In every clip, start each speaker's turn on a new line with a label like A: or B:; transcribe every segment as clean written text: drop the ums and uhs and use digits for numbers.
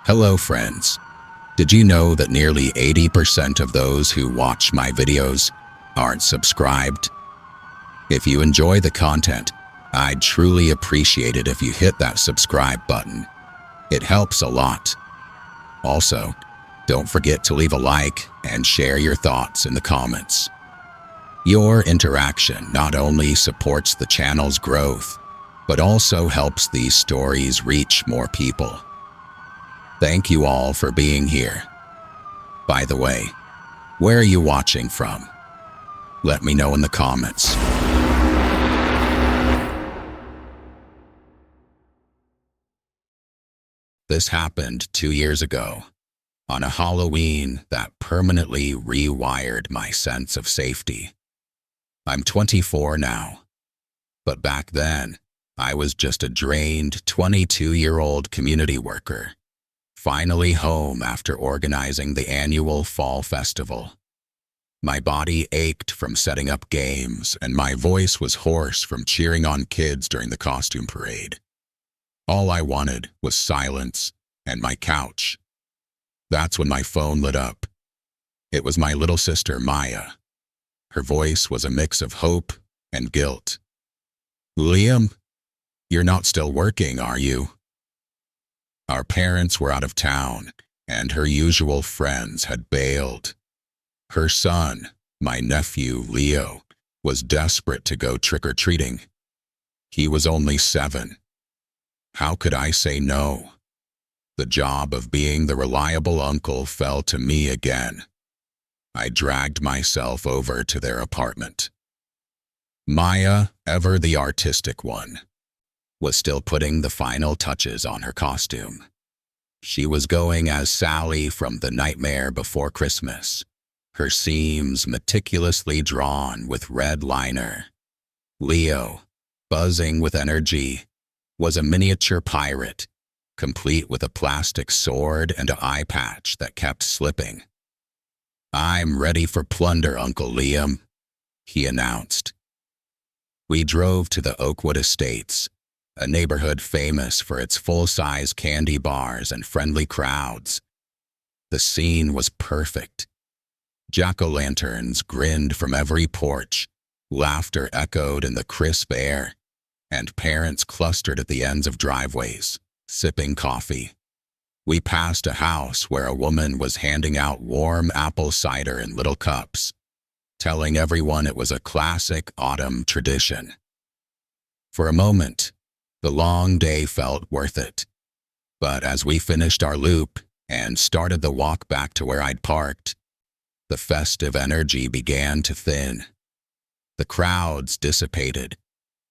A: Hello friends. Did you know that nearly 80% of those who watch my videos aren't subscribed? If you enjoy the content, I'd truly appreciate it if you hit that subscribe button. It helps a lot. Also, don't forget to leave a like and share your thoughts in the comments. Your interaction not only supports the channel's growth, but also helps these stories reach more people. Thank you all for being here. By the way, where are you watching from? Let me know in the comments. This happened 2 years ago, on a Halloween that permanently rewired my sense of safety. I'm 24 now, but back then, I was just a drained 22-year-old community worker, finally home after organizing the annual fall festival. My body ached from setting up games, and my voice was hoarse from cheering on kids during the costume parade. All I wanted was silence and my couch. That's when my phone lit up. It was my little sister, Maya. Her voice was a mix of hope and guilt. "Liam, you're not still working, are you?" Our parents were out of town, and her usual friends had bailed. Her son, my nephew Leo, was desperate to go trick-or-treating. He was only 7. How could I say no? The job of being the reliable uncle fell to me again. I dragged myself over to their apartment. Maya, ever the artistic one, was still putting the final touches on her costume. She was going as Sally from The Nightmare Before Christmas, her seams meticulously drawn with red liner. Leo, buzzing with energy, was a miniature pirate, complete with a plastic sword and an eye patch that kept slipping. "I'm ready for plunder, Uncle Liam," he announced. We drove to the Oakwood Estates, a neighborhood famous for its full-size candy bars and friendly crowds. The scene was perfect. Jack-o'-lanterns grinned from every porch, laughter echoed in the crisp air, and parents clustered at the ends of driveways, sipping coffee. We passed a house where a woman was handing out warm apple cider in little cups, telling everyone it was a classic autumn tradition. For a moment, the long day felt worth it. But as we finished our loop and started the walk back to where I'd parked, the festive energy began to thin. The crowds dissipated,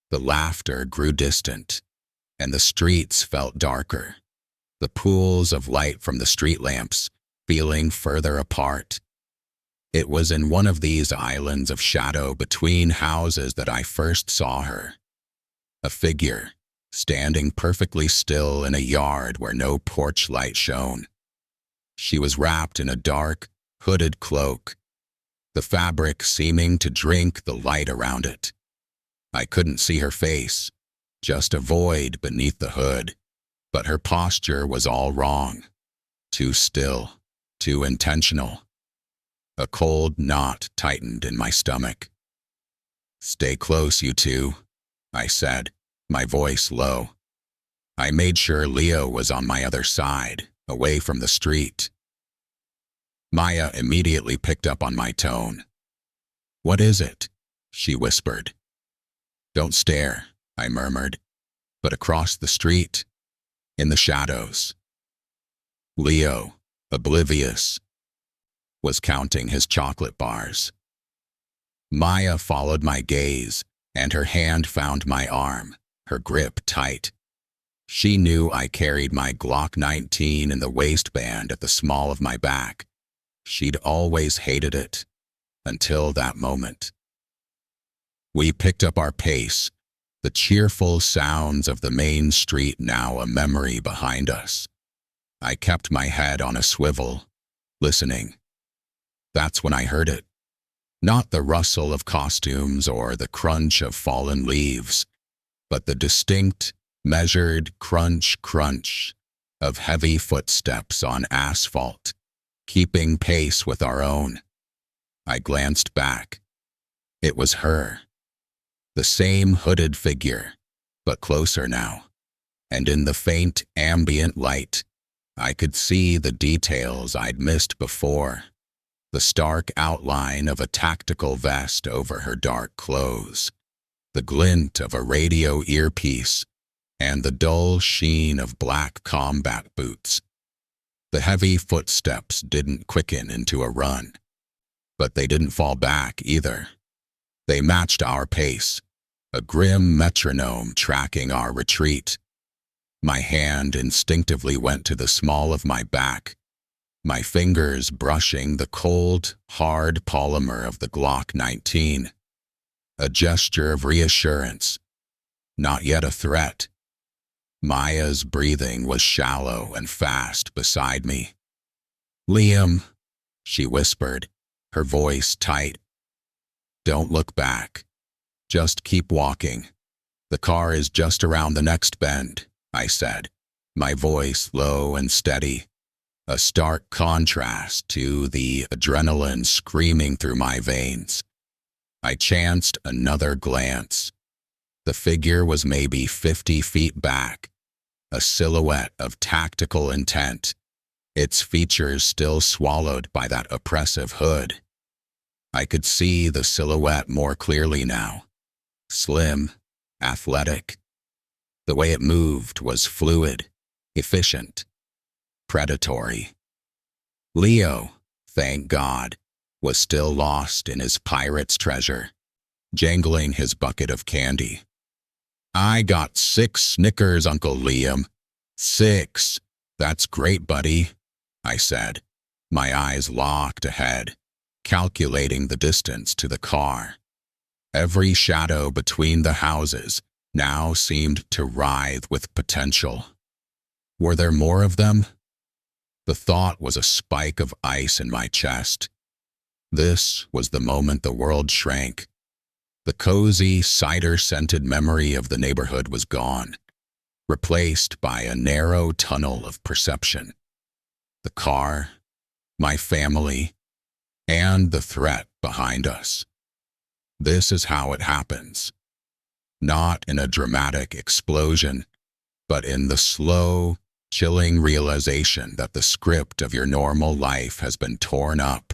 A: the laughter grew distant, and the streets felt darker, the pools of light from the street lamps feeling further apart. It was in one of these islands of shadow between houses that I first saw her. A figure, standing perfectly still in a yard where no porch light shone. She was wrapped in a dark, hooded cloak, the fabric seeming to drink the light around it. I couldn't see her face, just a void beneath the hood, but her posture was all wrong. Too still, too intentional. A cold knot tightened in my stomach. "Stay close, you two," I said, my voice low. I made sure Leo was on my other side, away from the street. Maya immediately picked up on my tone. "What is it?" she whispered. "Don't stare," I murmured, but across the street, in the shadows, Leo, oblivious, was counting his chocolate bars. Maya followed my gaze, and her hand found my arm, her grip tight. She knew I carried my Glock 19 in the waistband at the small of my back. She'd always hated it, until that moment. We picked up our pace, the cheerful sounds of the main street now a memory behind us. I kept my head on a swivel, listening. That's when I heard it. Not the rustle of costumes or the crunch of fallen leaves, but the distinct, measured crunch of heavy footsteps on asphalt, keeping pace with our own. I glanced back. It was her. The same hooded figure, but closer now. And in the faint ambient light, I could see the details I'd missed before. The stark outline of a tactical vest over her dark clothes, the glint of a radio earpiece, and the dull sheen of black combat boots. The heavy footsteps didn't quicken into a run, but they didn't fall back either. They matched our pace, a grim metronome tracking our retreat. My hand instinctively went to the small of my back, my fingers brushing the cold, hard polymer of the Glock 19. A gesture of reassurance, not yet a threat. Maya's breathing was shallow and fast beside me. "Liam," she whispered, her voice tight. "Don't look back. Just keep walking. The car is just around the next bend," I said, my voice low and steady, a stark contrast to the adrenaline screaming through my veins. I chanced another glance. The figure was maybe 50 feet back, a silhouette of tactical intent, its features still swallowed by that oppressive hood. I could see the silhouette more clearly now. Slim, athletic. The way it moved was fluid, efficient, predatory. Leo, thank God, was still lost in his pirate's treasure, jangling his bucket of candy. "I got 6 Snickers, Uncle Liam. 6. That's great, buddy," I said, my eyes locked ahead, calculating the distance to the car. Every shadow between the houses now seemed to writhe with potential. Were there more of them? The thought was a spike of ice in my chest. This was the moment the world shrank. The cozy, cider-scented memory of the neighborhood was gone, replaced by a narrow tunnel of perception. The car, my family, and the threat behind us. This is how it happens. Not in a dramatic explosion, but in the slow, chilling realization that the script of your normal life has been torn up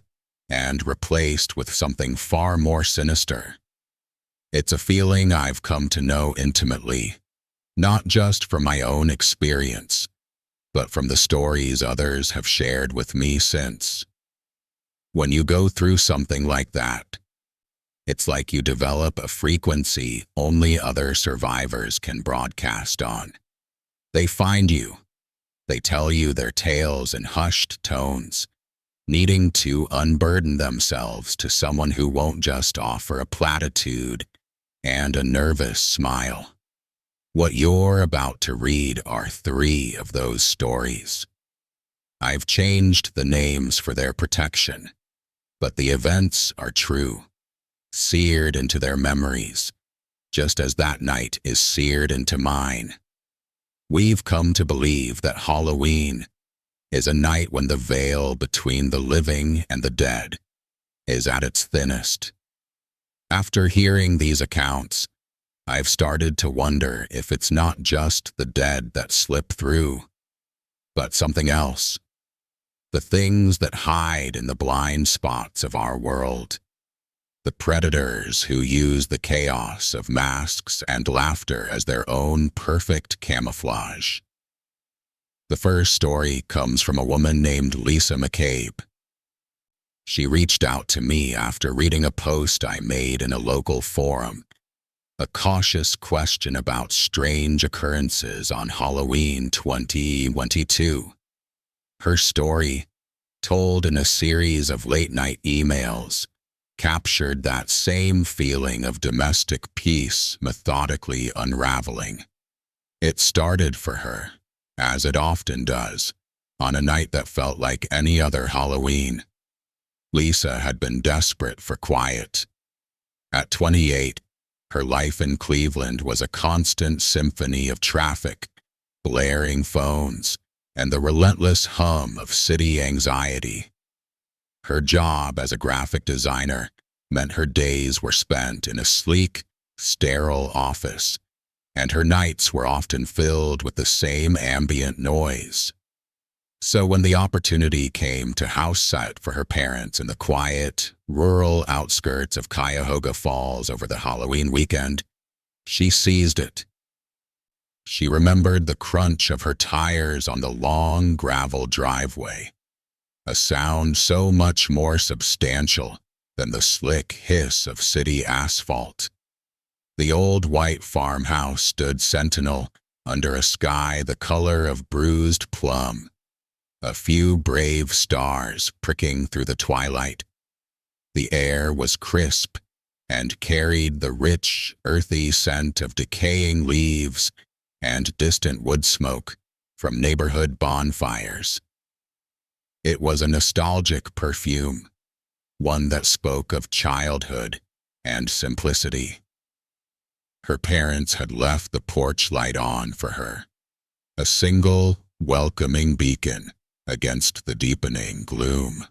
A: and replaced with something far more sinister. It's a feeling I've come to know intimately, not just from my own experience, but from the stories others have shared with me since. When you go through something like that, it's like you develop a frequency only other survivors can broadcast on. They find you. They tell you their tales in hushed tones, needing to unburden themselves to someone who won't just offer a platitude and a nervous smile. What you're about to read are 3 of those stories. I've changed the names for their protection, but the events are true, seared into their memories, just as that night is seared into mine. We've come to believe that Halloween is a night when the veil between the living and the dead is at its thinnest. After hearing these accounts, I've started to wonder if it's not just the dead that slip through, but something else. The things that hide in the blind spots of our world. The predators who use the chaos of masks and laughter as their own perfect camouflage. The first story comes from a woman named Lisa McCabe. She reached out to me after reading a post I made in a local forum, a cautious question about strange occurrences on Halloween 2022. Her story, told in a series of late-night emails, captured that same feeling of domestic peace methodically unraveling. It started for her, as it often does, on a night that felt like any other Halloween. Lisa had been desperate for quiet. At 28, her life in Cleveland was a constant symphony of traffic, blaring phones, and the relentless hum of city anxiety. Her job as a graphic designer meant her days were spent in a sleek, sterile office, and her nights were often filled with the same ambient noise. So when the opportunity came to house sit for her parents in the quiet, rural outskirts of Cuyahoga Falls over the Halloween weekend, she seized it. She remembered the crunch of her tires on the long gravel driveway, a sound so much more substantial than the slick hiss of city asphalt. The old white farmhouse stood sentinel under a sky the color of bruised plum, a few brave stars pricking through the twilight. The air was crisp and carried the rich, earthy scent of decaying leaves and distant wood smoke from neighborhood bonfires. It was a nostalgic perfume, one that spoke of childhood and simplicity. Her parents had left the porch light on for her, a single, welcoming beacon against the deepening gloom.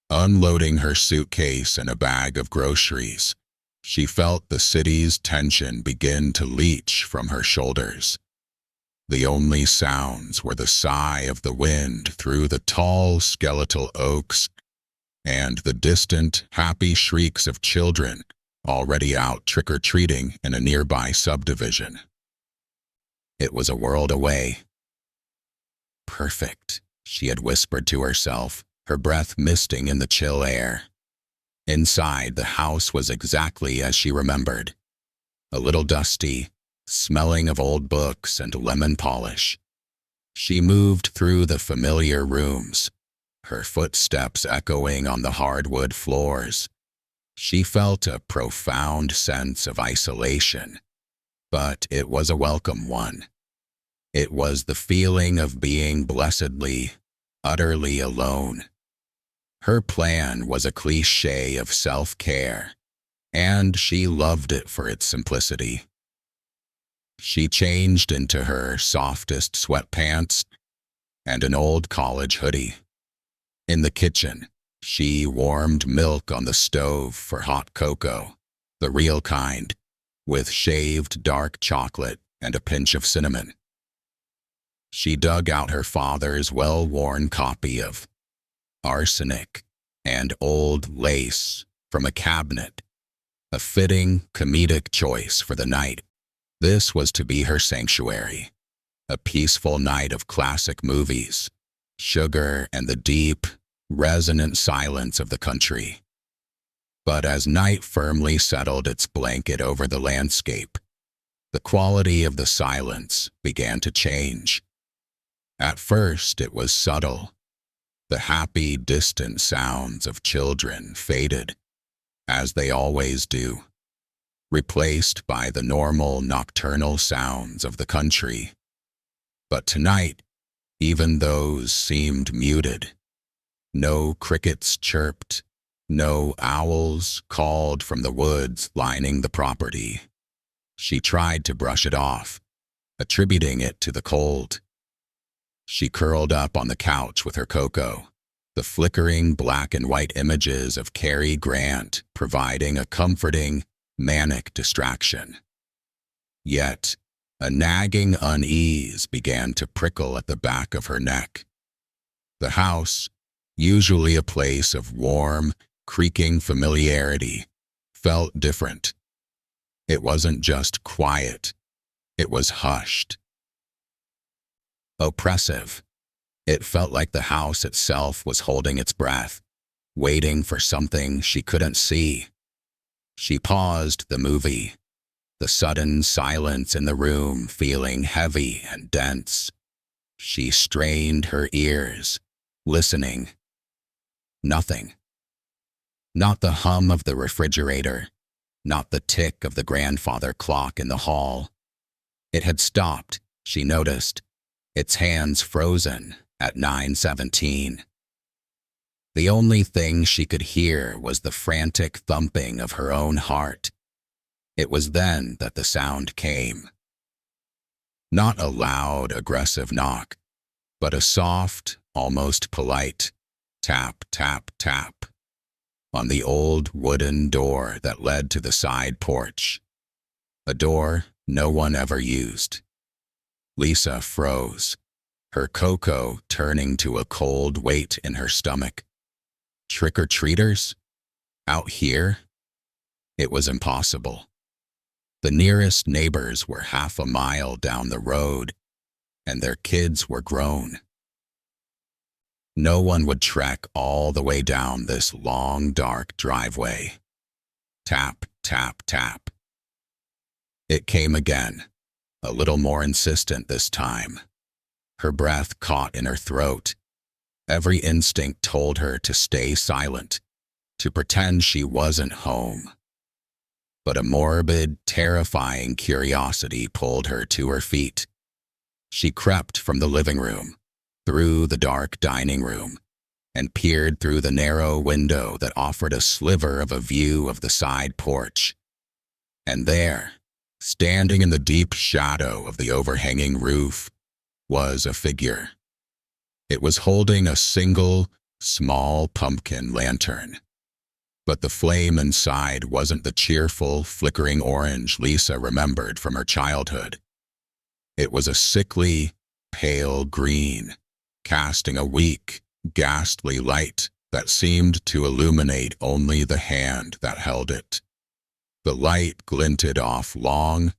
A: Unloading her suitcase and a bag of groceries, she felt the city's tension begin to leach from her shoulders. The only sounds were the sigh of the wind through the tall, skeletal oaks and the distant, happy shrieks of children already out trick-or-treating in a nearby subdivision. It was a world away. Perfect, she had whispered to herself, her breath misting in the chill air. Inside, the house was exactly as she remembered, a little dusty, smelling of old books and lemon polish. She moved through the familiar rooms, her footsteps echoing on the hardwood floors. She felt a profound sense of isolation, but it was a welcome one. It was the feeling of being blessedly, utterly alone. Her plan was a cliché of self-care, and she loved it for its simplicity. She changed into her softest sweatpants and an old college hoodie. In the kitchen, she warmed milk on the stove for hot cocoa, the real kind, with shaved dark chocolate and a pinch of cinnamon. She dug out her father's well-worn copy of Arsenic and Old Lace from a cabinet, a fitting comedic choice for the night. This was to be her sanctuary, a peaceful night of classic movies, sugar, and the deep, resonant silence of the country. But as night firmly settled its blanket over the landscape, the quality of the silence began to change. At first, it was subtle. The happy, distant sounds of children faded, as they always do, replaced by the normal nocturnal sounds of the country. But tonight, even those seemed muted. No crickets chirped, no owls called from the woods lining the property. She tried to brush it off, attributing it to the cold. She curled up on the couch with her cocoa, the flickering black and white images of Cary Grant providing a comforting, manic distraction. Yet, a nagging unease began to prickle at the back of her neck. The house, usually a place of warm, creaking familiarity, felt different. It wasn't just quiet, it was hushed. Oppressive. It felt like the house itself was holding its breath, waiting for something she couldn't see. She paused the movie, the sudden silence in the room feeling heavy and dense. She strained her ears, listening. Nothing. Not the hum of the refrigerator, not the tick of the grandfather clock in the hall. It had stopped, she noticed, its hands frozen at 9:17. The only thing she could hear was the frantic thumping of her own heart. It was then that the sound came. Not a loud, aggressive knock, but a soft, almost polite tap, tap, tap on the old wooden door that led to the side porch, a door no one ever used. Lisa froze, her cocoa turning to a cold weight in her stomach. Trick-or-treaters? Out here? It was impossible. The nearest neighbors were half a mile down the road, and their kids were grown. No one would trek all the way down this long, dark driveway. Tap, tap, tap. It came again, a little more insistent this time. Her breath caught in her throat. Every instinct told her to stay silent, to pretend she wasn't home. But a morbid, terrifying curiosity pulled her to her feet. She crept from the living room, through the dark dining room, and peered through the narrow window that offered a sliver of a view of the side porch. And there, standing in the deep shadow of the overhanging roof, was a figure. It was holding a single, small pumpkin lantern. But the flame inside wasn't the cheerful, flickering orange Lisa remembered from her childhood. It was a sickly, pale green, casting a weak, ghastly light that seemed to illuminate only the hand that held it. The light glinted off long,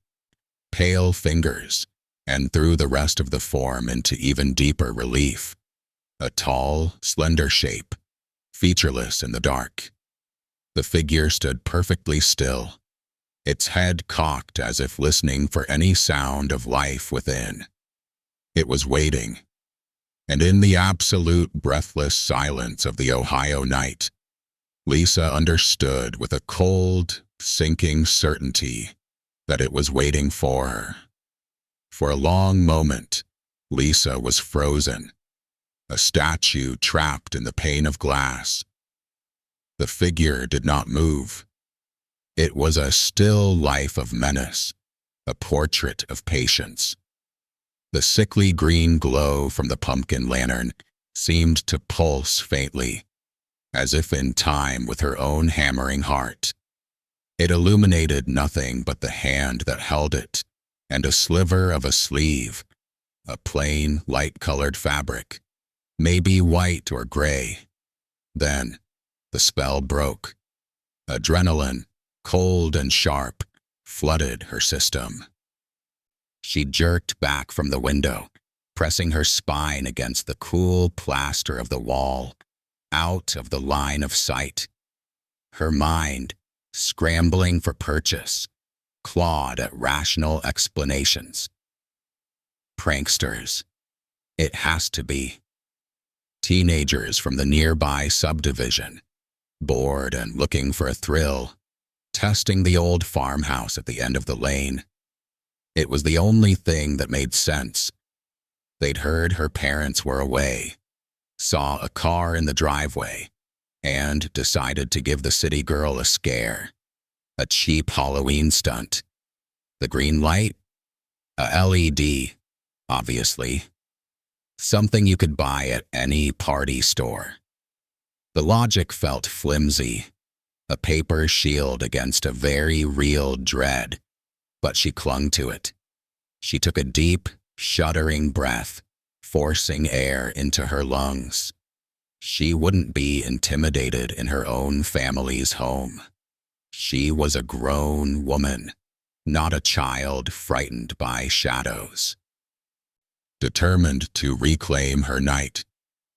A: pale fingers and threw the rest of the form into even deeper relief. A tall, slender shape, featureless in the dark. The figure stood perfectly still, its head cocked as if listening for any sound of life within. It was waiting, and in the absolute breathless silence of the Ohio night, Lisa understood with a cold, sinking certainty that it was waiting for her. For a long moment, Lisa was frozen, a statue trapped in the pane of glass. The figure did not move. It was a still life of menace, a portrait of patience. The sickly green glow from the pumpkin lantern seemed to pulse faintly, as if in time with her own hammering heart. It illuminated nothing but the hand that held it, and a sliver of a sleeve, a plain, light-colored fabric, maybe white or gray. Then, the spell broke. Adrenaline, cold and sharp, flooded her system. She jerked back from the window, pressing her spine against the cool plaster of the wall, out of the line of sight. Her mind, scrambling for purchase, clawed at rational explanations. Pranksters. It has to be. Teenagers from the nearby subdivision, bored and looking for a thrill, testing the old farmhouse at the end of the lane. It was the only thing that made sense. They'd heard her parents were away, saw a car in the driveway, and decided to give the city girl a scare. A cheap Halloween stunt. The green light? A LED, obviously. Something you could buy at any party store. The logic felt flimsy, a paper shield against a very real dread, but she clung to it. She took a deep, shuddering breath, forcing air into her lungs. She wouldn't be intimidated in her own family's home. She was a grown woman, not a child frightened by shadows. Determined to reclaim her night,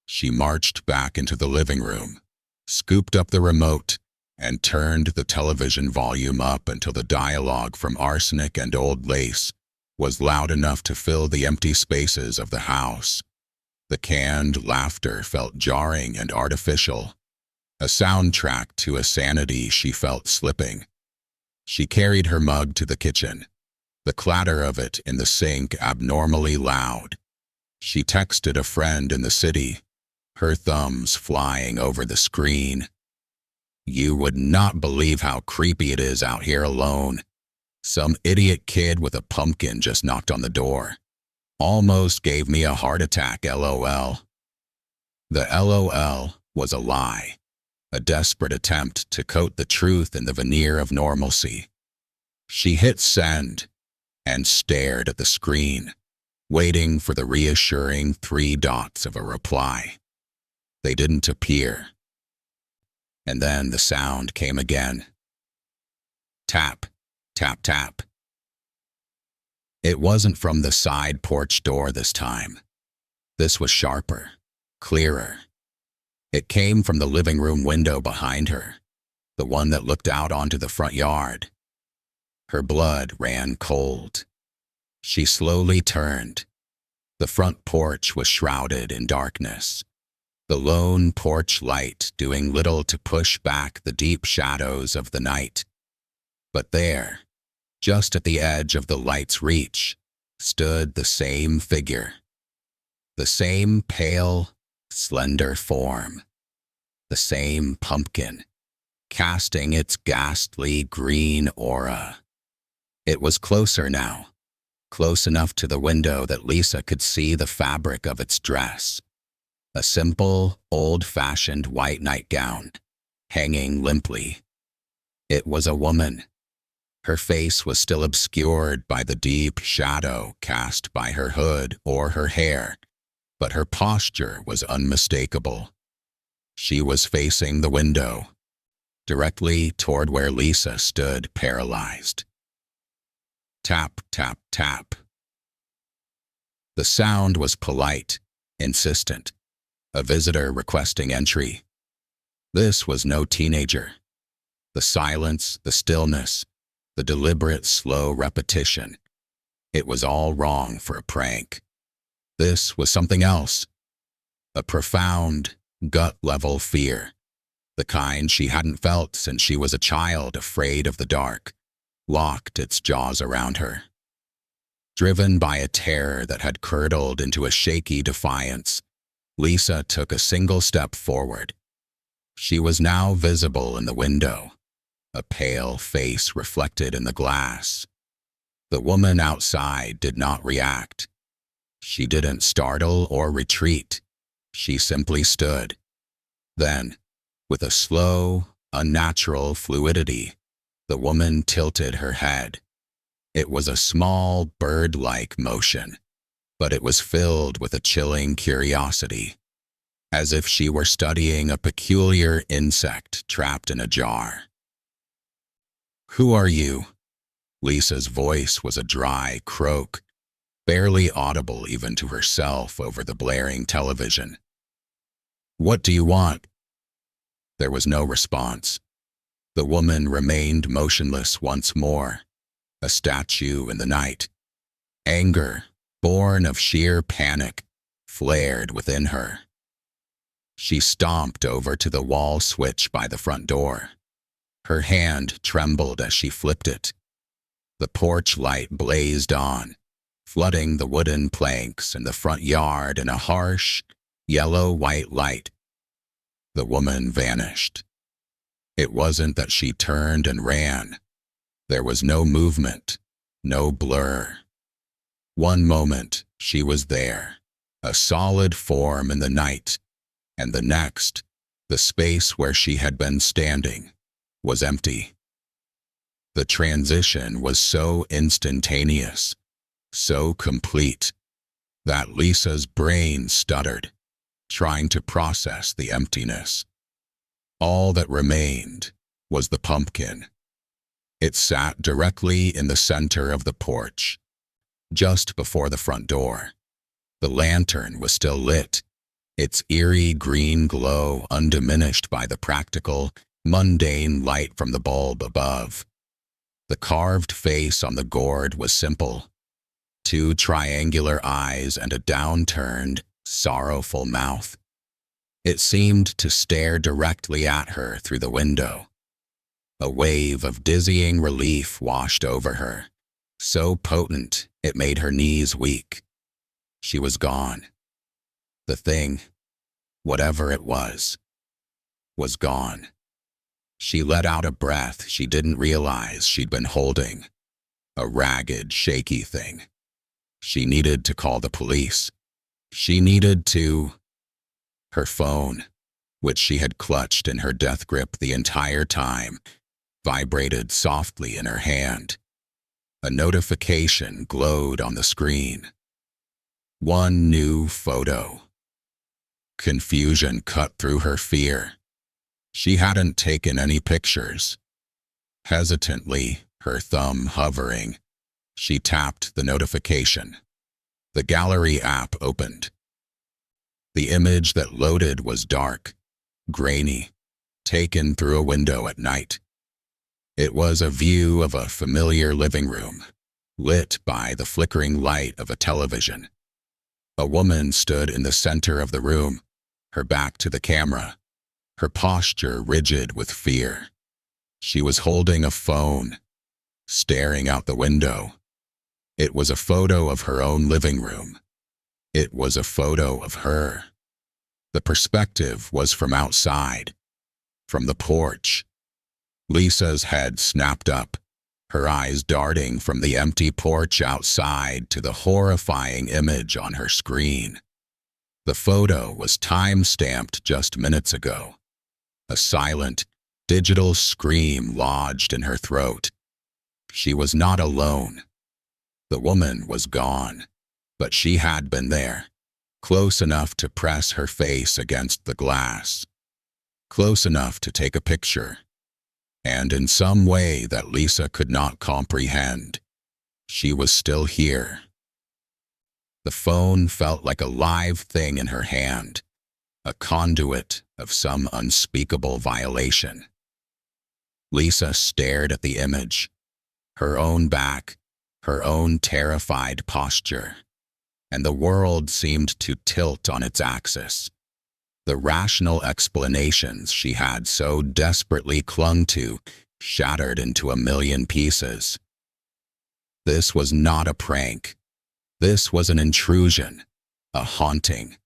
A: she marched back into the living room, scooped up the remote, and turned the television volume up until the dialogue from Arsenic and Old Lace was loud enough to fill the empty spaces of the house. The canned laughter felt jarring and artificial, a soundtrack to a sanity she felt slipping. She carried her mug to the kitchen, the clatter of it in the sink abnormally loud. She texted a friend in the city, her thumbs flying over the screen. You would not believe how creepy it is out here alone. Some idiot kid with a pumpkin just knocked on the door. Almost gave me a heart attack, LOL. The LOL was a lie, a desperate attempt to coat the truth in the veneer of normalcy. She hit send and stared at the screen, waiting for the reassuring 3 dots of a reply. They didn't appear. And then the sound came again. Tap, tap, tap. It wasn't from the side porch door this time. This was sharper, clearer. It came from the living room window behind her, the one that looked out onto the front yard. Her blood ran cold. She slowly turned. The front porch was shrouded in darkness, the lone porch light doing little to push back the deep shadows of the night. But there, just at the edge of the light's reach, stood the same figure. The same pale, slender form. The same pumpkin, casting its ghastly green aura. It was closer now, close enough to the window that Lisa could see the fabric of its dress. A simple, old-fashioned white nightgown, hanging limply. It was a woman. Her face was still obscured by the deep shadow cast by her hood or her hair, but her posture was unmistakable. She was facing the window, directly toward where Lisa stood paralyzed. Tap, tap, tap. The sound was polite, insistent, a visitor requesting entry. This was no teenager. The silence, the stillness, the deliberate, slow repetition. It was all wrong for a prank. This was something else. A profound, gut-level fear. The kind she hadn't felt since she was a child afraid of the dark, locked its jaws around her. Driven by a terror that had curdled into a shaky defiance, Lisa took a single step forward. She was now visible in the window, a pale face reflected in the glass. The woman outside did not react. She didn't startle or retreat. She simply stood. Then, with a slow, unnatural fluidity, the woman tilted her head. It was a small, bird-like motion, but it was filled with a chilling curiosity, as if she were studying a peculiar insect trapped in a jar. "Who are you?" Lisa's voice was a dry croak, barely audible even to herself over the blaring television. "What do you want?" There was no response. The woman remained motionless once more, a statue in the night. Anger, born of sheer panic, flared within her. She stomped over to the wall switch by the front door. Her hand trembled as she flipped it. The porch light blazed on, flooding the wooden planks in the front yard in a harsh, yellow-white light. The woman vanished. It wasn't that she turned and ran. There was no movement, no blur. One moment, she was there, a solid form in the night, and the next, the space where she had been standing, was empty. The transition was so instantaneous, so complete, that Lisa's brain stuttered, trying to process the emptiness. All that remained was the pumpkin. It sat directly in the center of the porch, just before the front door. The lantern was still lit, its eerie green glow undiminished by the practical, mundane light from the bulb above. The carved face on the gourd was simple. 2 triangular eyes and a downturned, sorrowful mouth. It seemed to stare directly at her through the window. A wave of dizzying relief washed over her, so potent it made her knees weak. She was gone. The thing, whatever it was gone. She let out a breath she didn't realize she'd been holding. A ragged, shaky thing. She needed to call the police. She needed to... Her phone, which she had clutched in her death grip the entire time, vibrated softly in her hand. A notification glowed on the screen. One new photo. Confusion cut through her fear. She hadn't taken any pictures. Hesitantly, her thumb hovering, she tapped the notification. The gallery app opened. The image that loaded was dark, grainy, taken through a window at night. It was a view of a familiar living room, lit by the flickering light of a television. A woman stood in the center of the room, her back to the camera, her posture rigid with fear. She was holding a phone, staring out the window. It was a photo of her own living room. It was a photo of her. The perspective was from outside, from the porch. Lisa's head snapped up, her eyes darting from the empty porch outside to the horrifying image on her screen. The photo was time-stamped just minutes ago. A silent, digital scream lodged in her throat. She was not alone. The woman was gone, but she had been there, close enough to press her face against the glass, close enough to take a picture. And in some way that Lisa could not comprehend, she was still here. The phone felt like a live thing in her hand, a conduit of some unspeakable violation. Lisa stared at the image, her own back, her own terrified posture, and the world seemed to tilt on its axis. The rational explanations she had so desperately clung to shattered into a million pieces. This was not a prank. This was an intrusion, a haunting,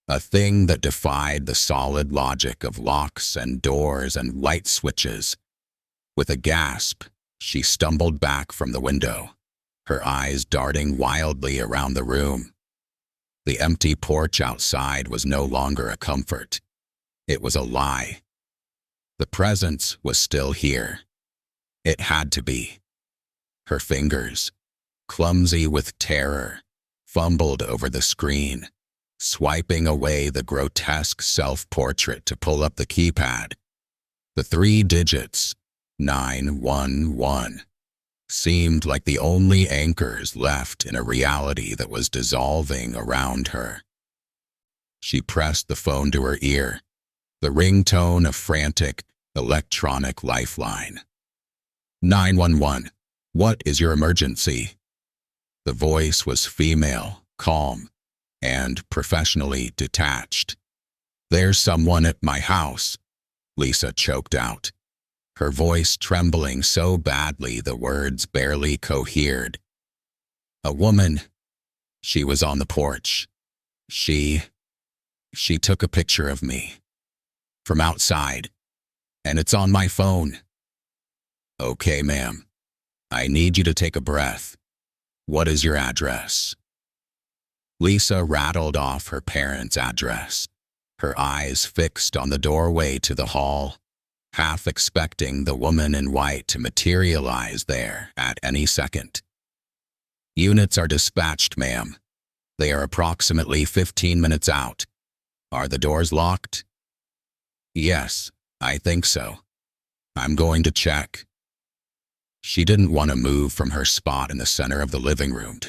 A: a thing that defied the solid logic of locks and doors and light switches. With a gasp, she stumbled back from the window, her eyes darting wildly around the room. The empty porch outside was no longer a comfort. It was a lie. The presence was still here. It had to be. Her fingers, clumsy with terror, fumbled over the screen, swiping away the grotesque self-portrait to pull up the keypad. The 3 digits, 911, seemed like the only anchors left in a reality that was dissolving around her. She pressed the phone to her ear, the ringtone a frantic, electronic lifeline. 911, what is your emergency? The voice was female, calm, and professionally detached. There's someone at my house, Lisa choked out, her voice trembling so badly the words barely cohered. A woman. She was on the porch. She took a picture of me. From outside. And it's on my phone. Okay, ma'am. I need you to take a breath. What is your address? Lisa rattled off her parents' address, her eyes fixed on the doorway to the hall, half expecting the woman in white to materialize there at any second. Units are dispatched, ma'am. They are approximately 15 minutes out. Are the doors locked? Yes, I think so. I'm going to check. She didn't want to move from her spot in the center of the living room,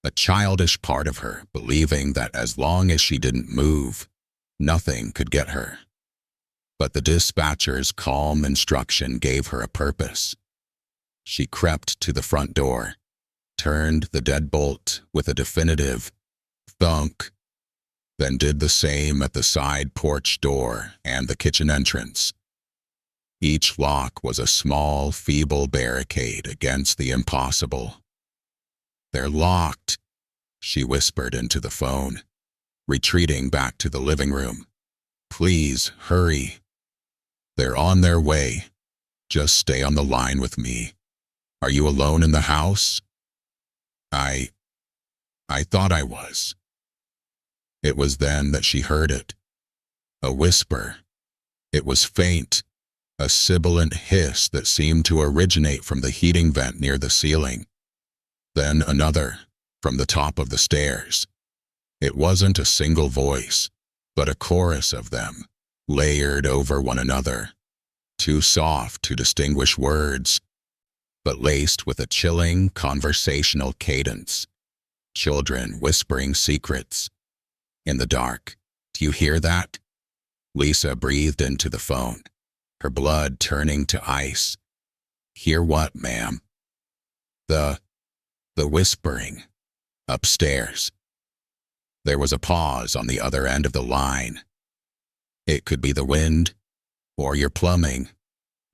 A: a childish part of her believing that as long as she didn't move, nothing could get her. But the dispatcher's calm instruction gave her a purpose. She crept to the front door, turned the deadbolt with a definitive thunk, then did the same at the side porch door and the kitchen entrance. Each lock was a small, feeble barricade against the impossible. They're locked, she whispered into the phone, retreating back to the living room. Please, hurry. They're on their way. Just stay on the line with me. Are you alone in the house? I I thought I was. It was then that she heard it. A whisper. It was faint, a sibilant hiss that seemed to originate from the heating vent near the ceiling. Then another, from the top of the stairs. It wasn't a single voice, but a chorus of them, layered over one another, too soft to distinguish words, but laced with a chilling conversational cadence. Children whispering secrets. In the dark. Do you hear that? Lisa breathed into the phone, her blood turning to ice. Hear what, ma'am? The whispering. Upstairs. There was a pause on the other end of the line. It could be the wind, or your plumbing.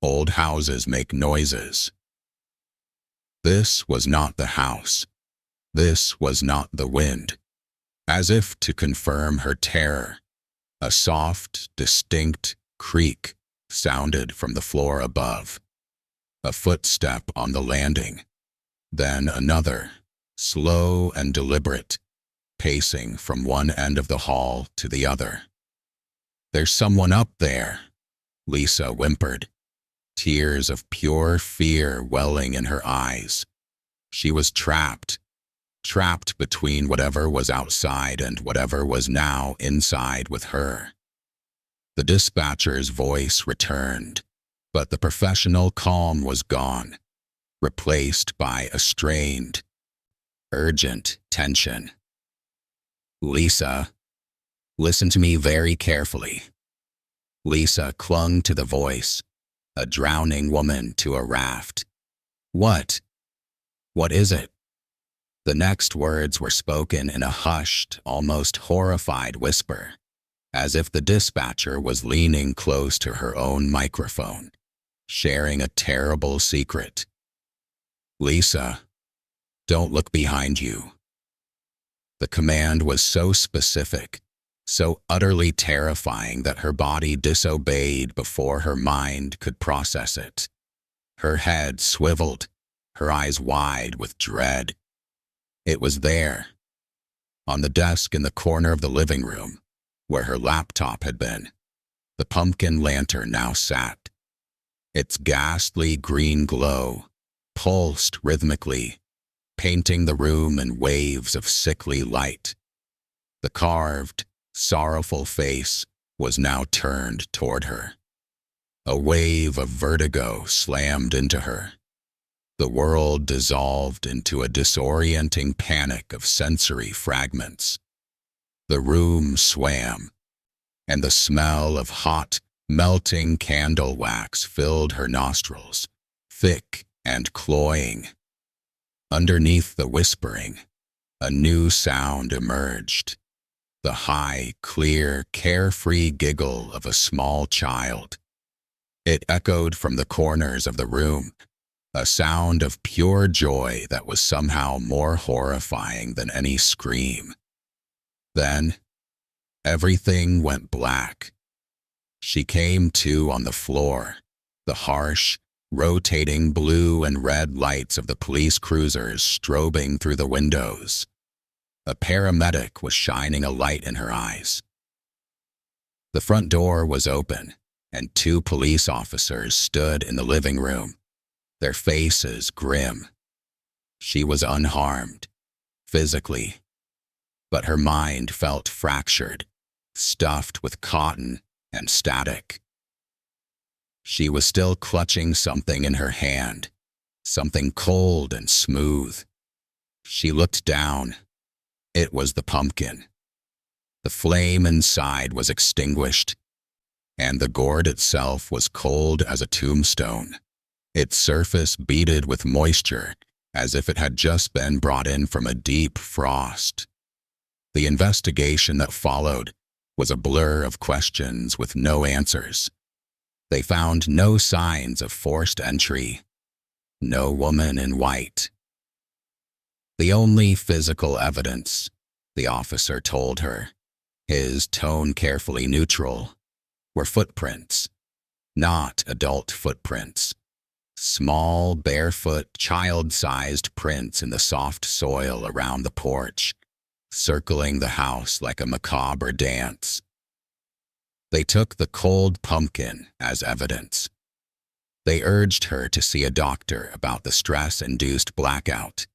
A: Old houses make noises. This was not the house. This was not the wind. As if to confirm her terror, a soft, distinct creak sounded from the floor above. A footstep on the landing. Then another, slow and deliberate, pacing from one end of the hall to the other. There's someone up there, Lisa whimpered, tears of pure fear welling in her eyes. She was trapped between whatever was outside and whatever was now inside with her. The dispatcher's voice returned, but the professional calm was gone, replaced by a strained, urgent tension. Lisa, listen to me very carefully. Lisa clung to the voice, a drowning woman to a raft. What? What is it? The next words were spoken in a hushed, almost horrified whisper, as if the dispatcher was leaning close to her own microphone, sharing a terrible secret. Lisa, don't look behind you. The command was so specific, so utterly terrifying that her body disobeyed before her mind could process it. Her head swiveled, her eyes wide with dread. It was there, on the desk in the corner of the living room, where her laptop had been. The pumpkin lantern now sat. Its ghastly green glow pulsed rhythmically, painting the room in waves of sickly light. The carved, sorrowful face was now turned toward her. A wave of vertigo slammed into her. The world dissolved into a disorienting panic of sensory fragments. The room swam, and the smell of hot, melting candle wax filled her nostrils, thick and cloying. Underneath the whispering, a new sound emerged. The high, clear, carefree giggle of a small child. It echoed from the corners of the room, a sound of pure joy that was somehow more horrifying than any scream. Then, everything went black. She came to on the floor, the harsh, rotating blue and red lights of the police cruisers strobing through the windows. A paramedic was shining a light in her eyes. The front door was open, and 2 police officers stood in the living room, their faces grim. She was unharmed, physically, but her mind felt fractured, stuffed with cotton and static. She was still clutching something in her hand, something cold and smooth. She looked down. It was the pumpkin. The flame inside was extinguished, and the gourd itself was cold as a tombstone, its surface beaded with moisture as if it had just been brought in from a deep frost. The investigation that followed was a blur of questions with no answers. They found no signs of forced entry, no woman in white. The only physical evidence, the officer told her, his tone carefully neutral, were footprints, not adult footprints. Small, barefoot, child-sized prints in the soft soil around the porch, circling the house like a macabre dance. They took the cold pumpkin as evidence. They urged her to see a doctor about the stress-induced blackout.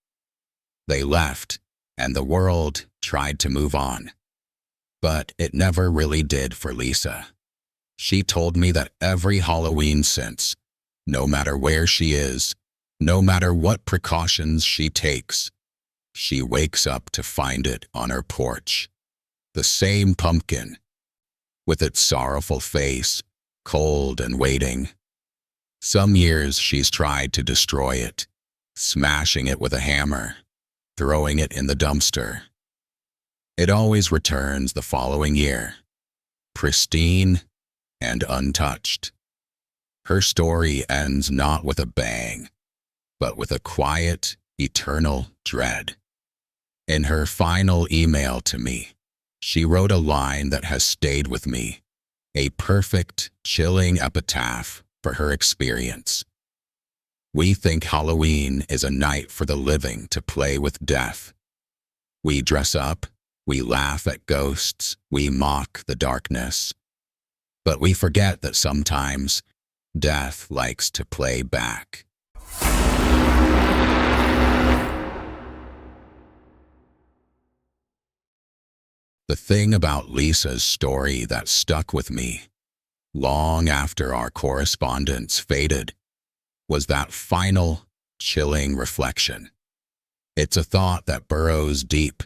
A: They left, and the world tried to move on. But it never really did for Lisa. She told me that every Halloween since, no matter where she is, no matter what precautions she takes, she wakes up to find it on her porch. The same pumpkin, with its sorrowful face, cold and waiting. Some years she's tried to destroy it, smashing it with a hammer, throwing it in the dumpster. It always returns the following year, pristine and untouched. Her story ends not with a bang, but with a quiet, eternal dread. In her final email to me, she wrote a line that has stayed with me, a perfect, chilling epitaph for her experience. We think Halloween is a night for the living to play with death. We dress up, we laugh at ghosts, we mock the darkness. But we forget that sometimes death likes to play back. The thing about Lisa's story that stuck with me, long after our correspondence faded, was that final, chilling reflection. It's a thought that burrows deep,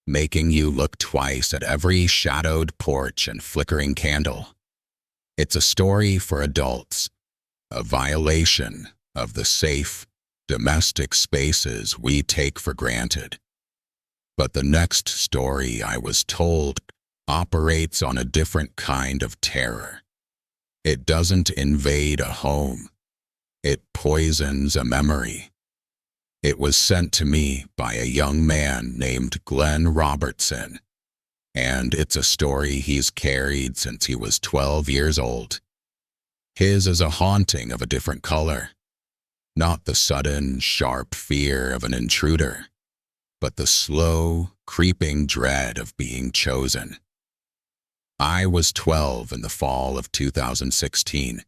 A: making you look twice at every shadowed porch and flickering candle. It's a story for adults, a violation of the safe, domestic spaces we take for granted. But the next story, I was told, operates on a different kind of terror. It doesn't invade a home. It poisons a memory. It was sent to me by a young man named Glenn Robertson, and it's a story he's carried since he was 12 years old. His is a haunting of a different color, not the sudden, sharp fear of an intruder, but the slow, creeping dread of being chosen. I was 12 in the fall of 2016,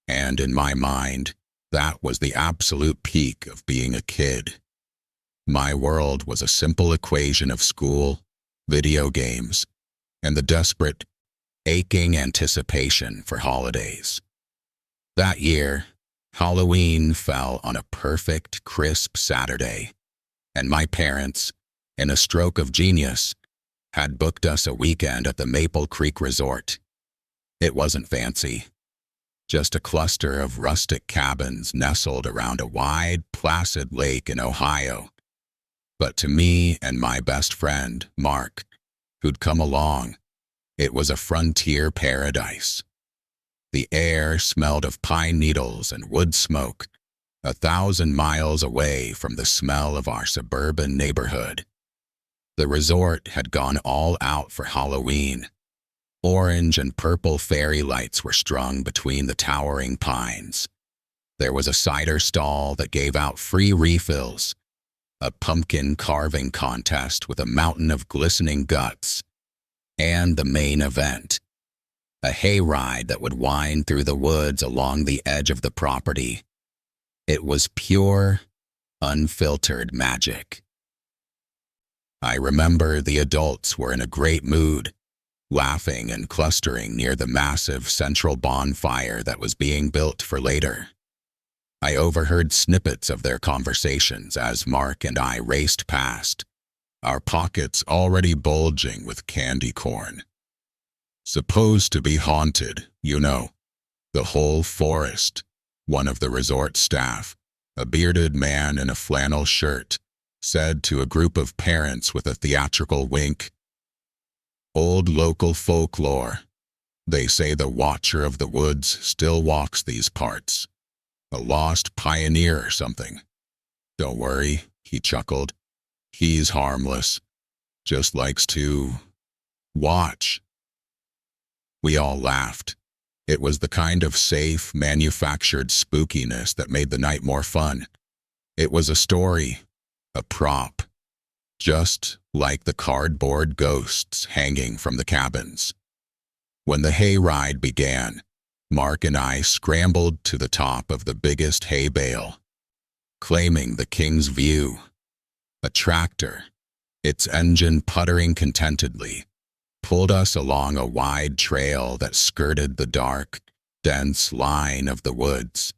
A: and in my mind, that was the absolute peak of being a kid. My world was a simple equation of school, video games, and the desperate, aching anticipation for holidays. That year, Halloween fell on a perfect, crisp Saturday, and my parents, in a stroke of genius, had booked us a weekend at the Maple Creek Resort. It wasn't fancy, just a cluster of rustic cabins nestled around a wide, placid lake in Ohio. But to me and my best friend, Mark, who'd come along, it was a frontier paradise. The air smelled of pine needles and wood smoke, 1,000 miles away from the smell of our suburban neighborhood. The resort had gone all out for Halloween. Orange and purple fairy lights were strung between the towering pines. There was a cider stall that gave out free refills, a pumpkin carving contest with a mountain of glistening guts, and the main event, a hayride that would wind through the woods along the edge of the property. It was pure, unfiltered magic. I remember the adults were in a great mood, laughing and clustering near the massive central bonfire that was being built for later. I overheard snippets of their conversations as Mark and I raced past, our pockets already bulging with candy corn. Supposed to be haunted, you know. The whole forest, one of the resort staff, a bearded man in a flannel shirt, said to a group of parents with a theatrical wink. Old local folklore. They say the Watcher of the Woods still walks these parts. A lost pioneer or something. Don't worry, he chuckled. He's harmless. Just likes to watch. We all laughed. It was the kind of safe, manufactured spookiness that made the night more fun. It was a story, a prop, just like the cardboard ghosts hanging from the cabins. When the hayride began, Mark and I scrambled to the top of the biggest hay bale, claiming the King's View. A tractor, its engine puttering contentedly, pulled us along a wide trail that skirted the dark, dense line of the woods.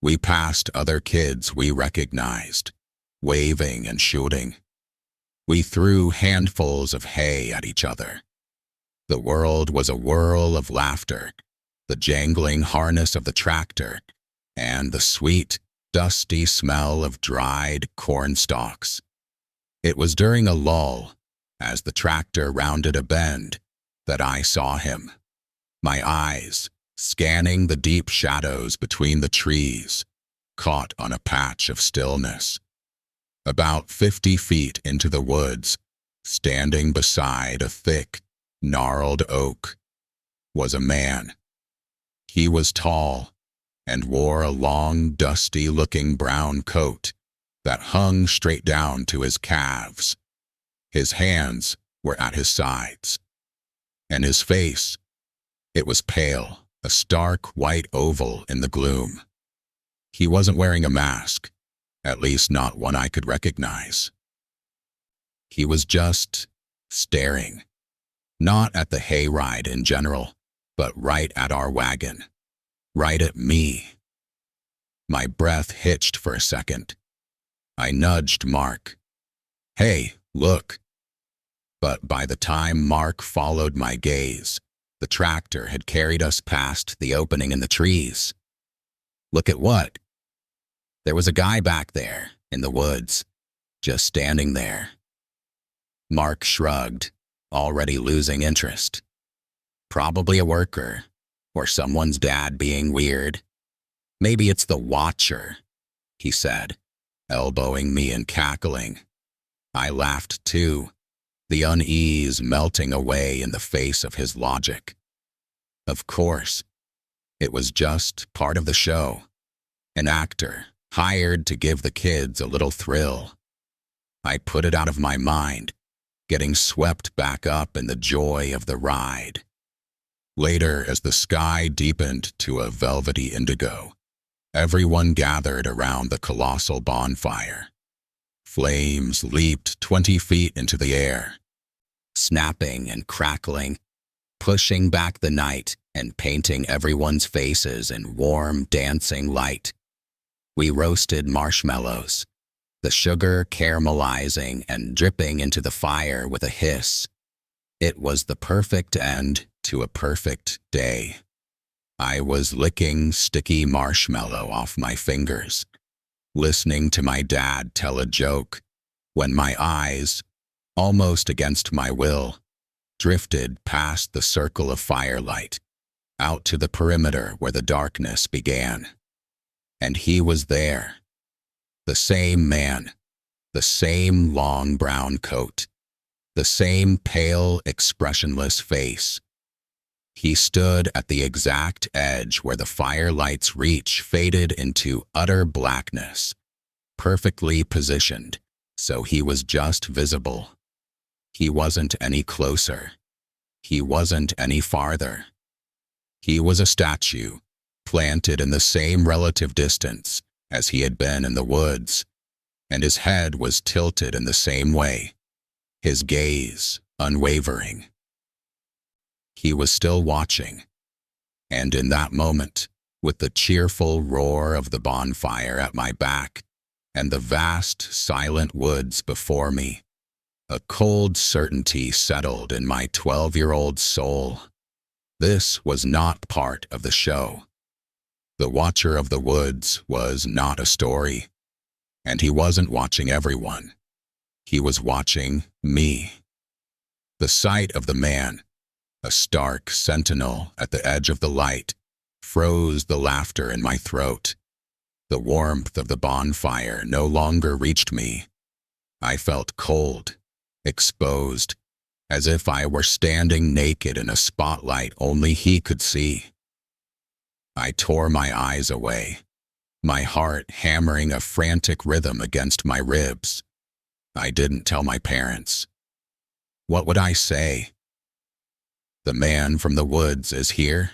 A: We passed other kids we recognized, waving and shooting. We threw handfuls of hay at each other. The world was a whirl of laughter, the jangling harness of the tractor, and the sweet, dusty smell of dried corn stalks. It was during a lull, as the tractor rounded a bend, that I saw him, my eyes scanning the deep shadows between the trees, caught on a patch of stillness. About 50 feet into the woods, standing beside a thick, gnarled oak, was a man. He was tall and wore a long, dusty-looking brown coat that hung straight down to his calves. His hands were at his sides, and his face, it was pale, a stark white oval in the gloom. He wasn't wearing a mask, at least not one I could recognize. He was just staring, not at the hayride in general, but right at our wagon, right at me. My breath hitched for a second. I nudged Mark. "Hey, look." But by the time Mark followed my gaze, the tractor had carried us past the opening in the trees. "Look at what?" "There was a guy back there, in the woods, just standing there." Mark shrugged, already losing interest. "Probably a worker, or someone's dad being weird. Maybe it's the Watcher," he said, elbowing me and cackling. I laughed too, the unease melting away in the face of his logic. Of course, it was just part of the show. An actor, hired to give the kids a little thrill. I put it out of my mind, getting swept back up in the joy of the ride. Later, as the sky deepened to a velvety indigo, everyone gathered around the colossal bonfire. Flames leaped 20 feet into the air, snapping and crackling, pushing back the night and painting everyone's faces in warm, dancing light. We roasted marshmallows, the sugar caramelizing and dripping into the fire with a hiss. It was the perfect end to a perfect day. I was licking sticky marshmallow off my fingers, listening to my dad tell a joke, when my eyes, almost against my will, drifted past the circle of firelight, out to the perimeter where the darkness began. And he was there. The same man, the same long brown coat, the same pale, expressionless face. He stood at the exact edge where the firelight's reach faded into utter blackness, perfectly positioned, so he was just visible. He wasn't any closer. He wasn't any farther. He was a statue, planted in the same relative distance as he had been in the woods, and his head was tilted in the same way, his gaze unwavering. He was still watching, and in that moment, with the cheerful roar of the bonfire at my back and the vast, silent woods before me, a cold certainty settled in my 12-year-old soul. This was not part of the show. The Watcher of the Woods was not a story, and he wasn't watching everyone. He was watching me. The sight of the man, a stark sentinel at the edge of the light, froze the laughter in my throat. The warmth of the bonfire no longer reached me. I felt cold, exposed, as if I were standing naked in a spotlight only he could see. I tore my eyes away, my heart hammering a frantic rhythm against my ribs. I didn't tell my parents. What would I say? The man from the woods is here?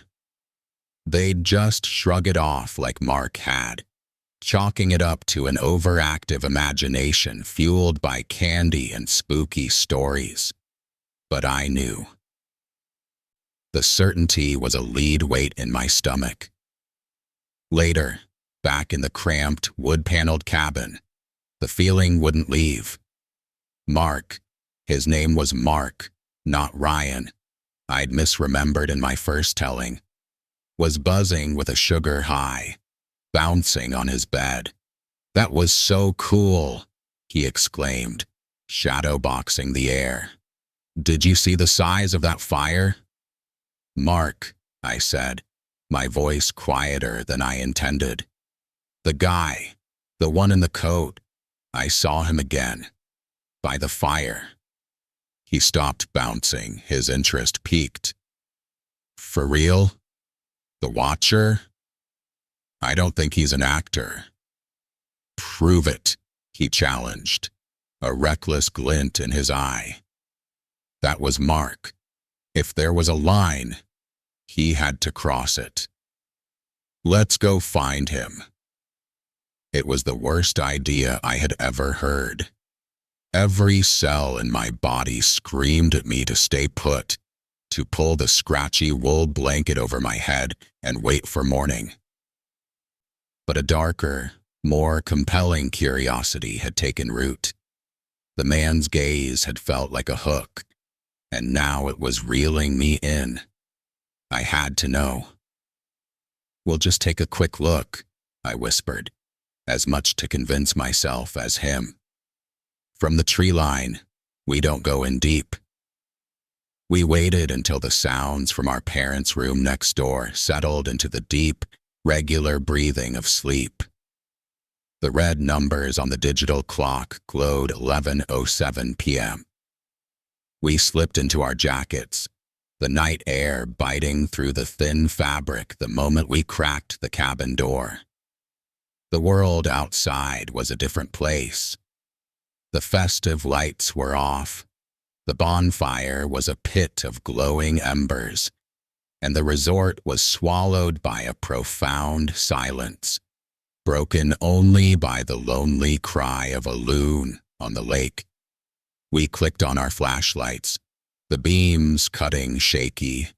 A: They'd just shrug it off like Mark had, chalking it up to an overactive imagination fueled by candy and spooky stories. But I knew. The certainty was a lead weight in my stomach. Later, back in the cramped, wood-paneled cabin, the feeling wouldn't leave. Mark, his name was Mark, not Ryan, I'd misremembered in my first telling, was buzzing with a sugar high, bouncing on his bed. That was so cool, he exclaimed, shadowboxing the air. Did you see the size of that fire? Mark, I said, my voice quieter than I intended. The guy, the one in the coat, I saw him again, by the fire. He stopped bouncing, his interest peaked. For real? The Watcher? I don't think he's an actor. Prove it, he challenged, a reckless glint in his eye. That was Mark. If there was a line, he had to cross it. Let's go find him. It was the worst idea I had ever heard. Every cell in my body screamed at me to stay put, to pull the scratchy wool blanket over my head and wait for morning. But a darker, more compelling curiosity had taken root. The man's gaze had felt like a hook, and now it was reeling me in. I had to know. We'll just take a quick look, I whispered, as much to convince myself as him. From the tree line, we don't go in deep. We waited until the sounds from our parents' room next door settled into the deep, regular breathing of sleep. The red numbers on the digital clock glowed 11:07 p.m. We slipped into our jackets, the night air biting through the thin fabric the moment we cracked the cabin door. The world outside was a different place. The festive lights were off. The bonfire was a pit of glowing embers, and the resort was swallowed by a profound silence, broken only by the lonely cry of a loon on the lake. We clicked on our flashlights, the beams cutting shaky,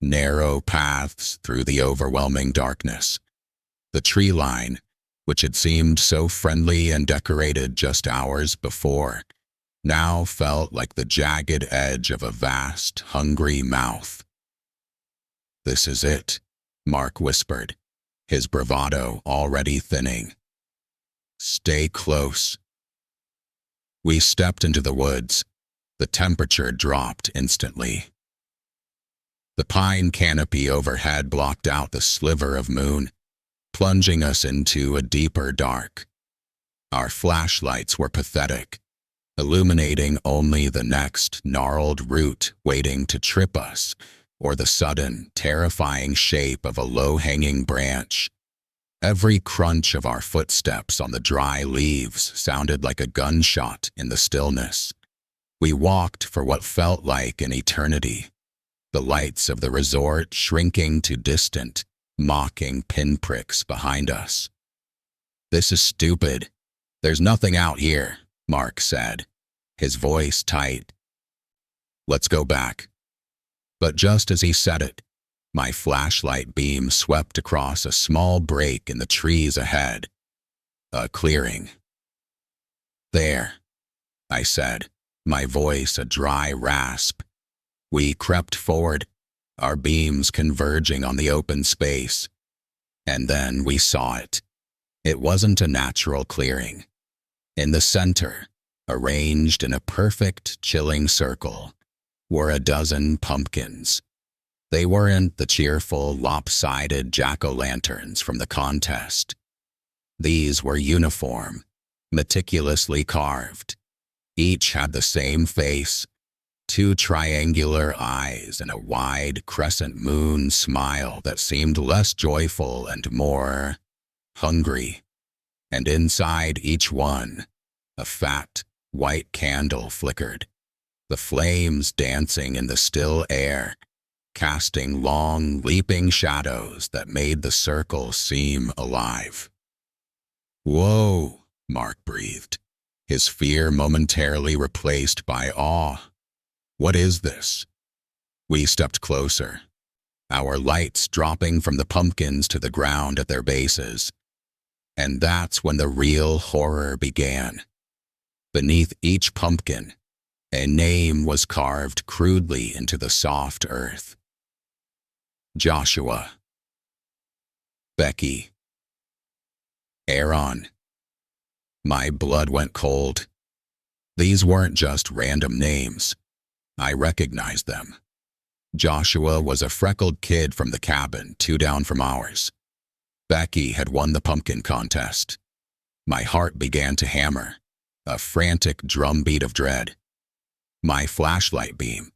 A: narrow paths through the overwhelming darkness. The tree line, which had seemed so friendly and decorated just hours before, now felt like the jagged edge of a vast, hungry mouth. This is it, Mark whispered, his bravado already thinning. Stay close. We stepped into the woods. The temperature dropped instantly. The pine canopy overhead blocked out the sliver of moon, plunging us into a deeper dark. Our flashlights were pathetic, illuminating only the next gnarled root waiting to trip us, or the sudden, terrifying shape of a low-hanging branch. Every crunch of our footsteps on the dry leaves sounded like a gunshot in the stillness. We walked for what felt like an eternity, the lights of the resort shrinking to distant, mocking pinpricks behind us. This is stupid. There's nothing out here, Mark said, his voice tight. Let's go back. But just as he said it, my flashlight beam swept across a small break in the trees ahead. A clearing. There, I said, my voice a dry rasp. We crept forward, our beams converging on the open space. And then we saw it. It wasn't a natural clearing. In the center, arranged in a perfect, chilling circle, were a dozen pumpkins. They weren't the cheerful, lopsided jack-o'-lanterns from the contest. These were uniform, meticulously carved. Each had the same face, 2 triangular eyes and a wide crescent moon smile that seemed less joyful and more hungry. And inside each one, a fat, white candle flickered, the flames dancing in the still air, casting long, leaping shadows that made the circle seem alive. "Whoa," Mark breathed, his fear momentarily replaced by awe. "What is this?" We stepped closer, our lights dropping from the pumpkins to the ground at their bases. And that's when the real horror began. Beneath each pumpkin, a name was carved crudely into the soft earth. Joshua, Becky, Aaron. My blood went cold. These weren't just random names. I recognized them. Joshua was a freckled kid from the cabin 2 down from ours. Becky had won the pumpkin contest. My heart began to hammer, a frantic drumbeat of dread. My flashlight beam,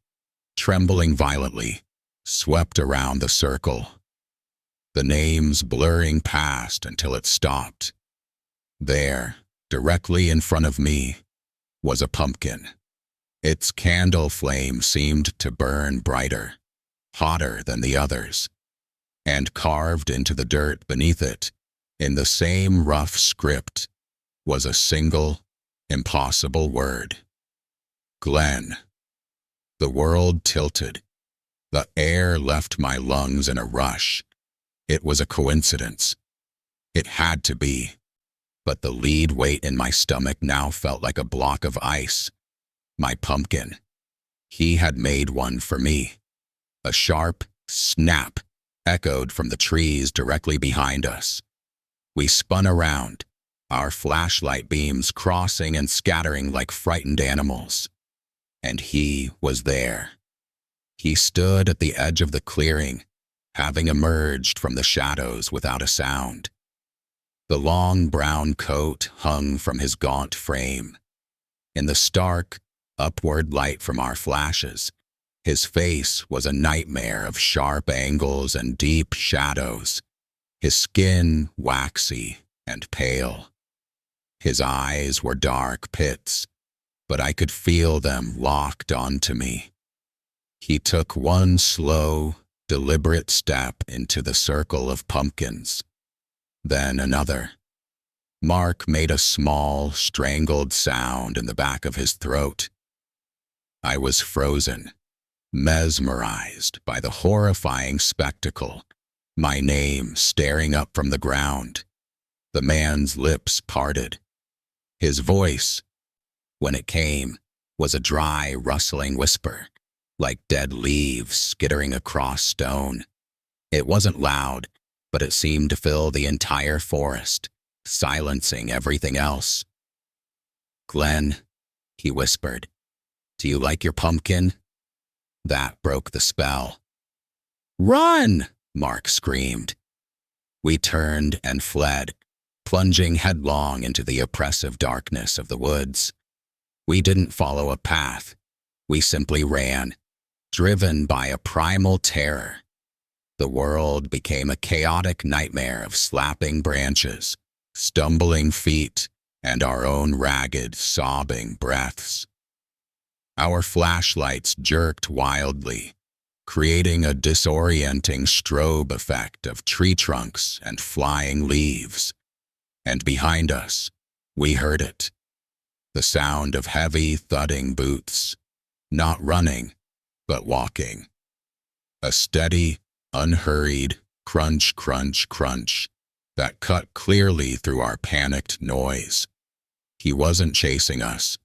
A: trembling violently, swept around the circle, the names blurring past until it stopped. There, directly in front of me, was a pumpkin. Its candle flame seemed to burn brighter, hotter than the others. And carved into the dirt beneath it, in the same rough script, was a single, impossible word. Glenn. The world tilted. The air left my lungs in a rush. It was a coincidence. It had to be. But the lead weight in my stomach now felt like a block of ice. My pumpkin. He had made one for me. A sharp snap echoed from the trees directly behind us. We spun around, our flashlight beams crossing and scattering like frightened animals. And he was there. He stood at the edge of the clearing, having emerged from the shadows without a sound. The long brown coat hung from his gaunt frame. In the stark, upward light from our flashes, his face was a nightmare of sharp angles and deep shadows, his skin waxy and pale. His eyes were dark pits, but I could feel them locked onto me. He took one slow, deliberate step into the circle of pumpkins, then another. Mark made a small, strangled sound in the back of his throat. I was frozen, mesmerized by the horrifying spectacle, my name staring up from the ground. The man's lips parted. His voice, when it came, was a dry, rustling whisper, like dead leaves skittering across stone. It wasn't loud, but it seemed to fill the entire forest, silencing everything else. "Glenn," he whispered, "do you like your pumpkin?" That broke the spell. "Run!" Mark screamed. We turned and fled, plunging headlong into the oppressive darkness of the woods. We didn't follow a path. We simply ran, driven by a primal terror. The world became a chaotic nightmare of slapping branches, stumbling feet, and our own ragged, sobbing breaths. Our flashlights jerked wildly, creating a disorienting strobe effect of tree trunks and flying leaves. And behind us, we heard it. The sound of heavy, thudding boots, not running, but walking. A steady, unhurried crunch, crunch, crunch that cut clearly through our panicked noise. He wasn't chasing us.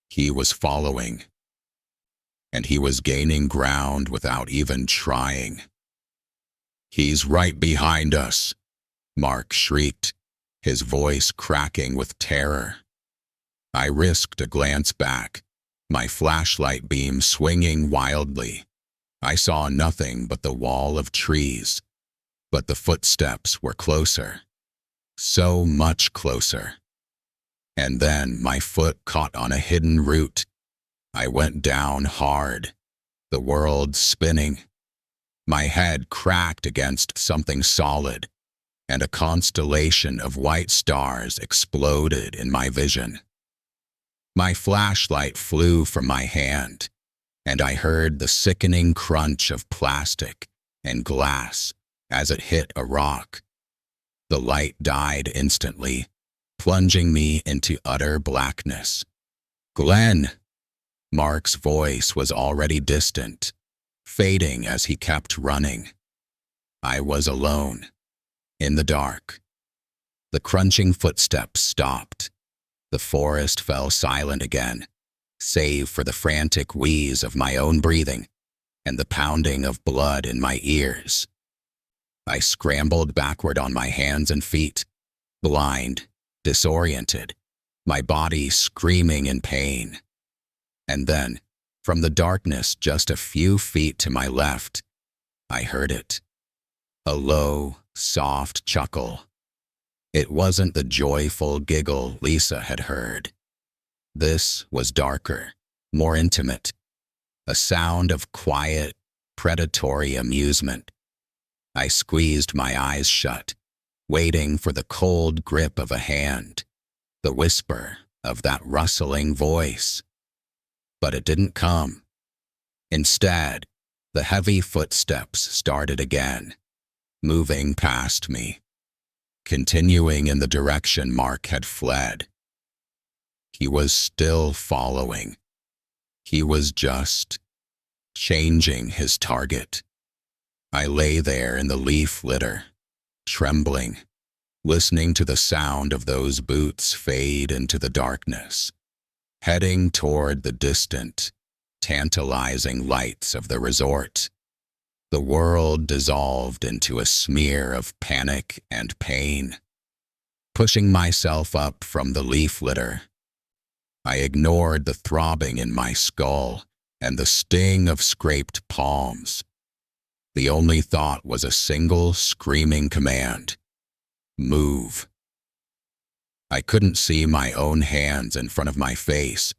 A: He was following. And he was gaining ground without even trying. "He's right behind us," Mark shrieked, his voice cracking with terror. I risked a glance back, my flashlight beam swinging wildly. I saw nothing but the wall of trees, but the footsteps were closer. So much closer. And then my foot caught on a hidden root. I went down hard, the world spinning. My head cracked against something solid, and a constellation of white stars exploded in my vision. My flashlight flew from my hand, and I heard the sickening crunch of plastic and glass as it hit a rock. The light died instantly, plunging me into utter blackness. "Glenn!" Mark's voice was already distant, fading as he kept running. I was alone, in the dark. The crunching footsteps stopped. The forest fell silent again, save for the frantic wheeze of my own breathing and the pounding of blood in my ears. I scrambled backward on my hands and feet, blind, disoriented, my body screaming in pain. And then, from the darkness just a few feet to my left, I heard it. A low, soft chuckle. It wasn't the joyful giggle Lisa had heard. This was darker, more intimate, a sound of quiet, predatory amusement. I squeezed my eyes shut, waiting for the cold grip of a hand, the whisper of that rustling voice. But it didn't come. Instead, the heavy footsteps started again, moving past me, continuing in the direction Mark had fled. He was still following. He was just changing his target. I lay there in the leaf litter, trembling, listening to the sound of those boots fade into the darkness, heading toward the distant, tantalizing lights of the resort. The world dissolved into a smear of panic and pain. Pushing myself up from the leaf litter, I ignored the throbbing in my skull and the sting of scraped palms. The only thought was a single screaming command: move. I couldn't see my own hands in front of my face,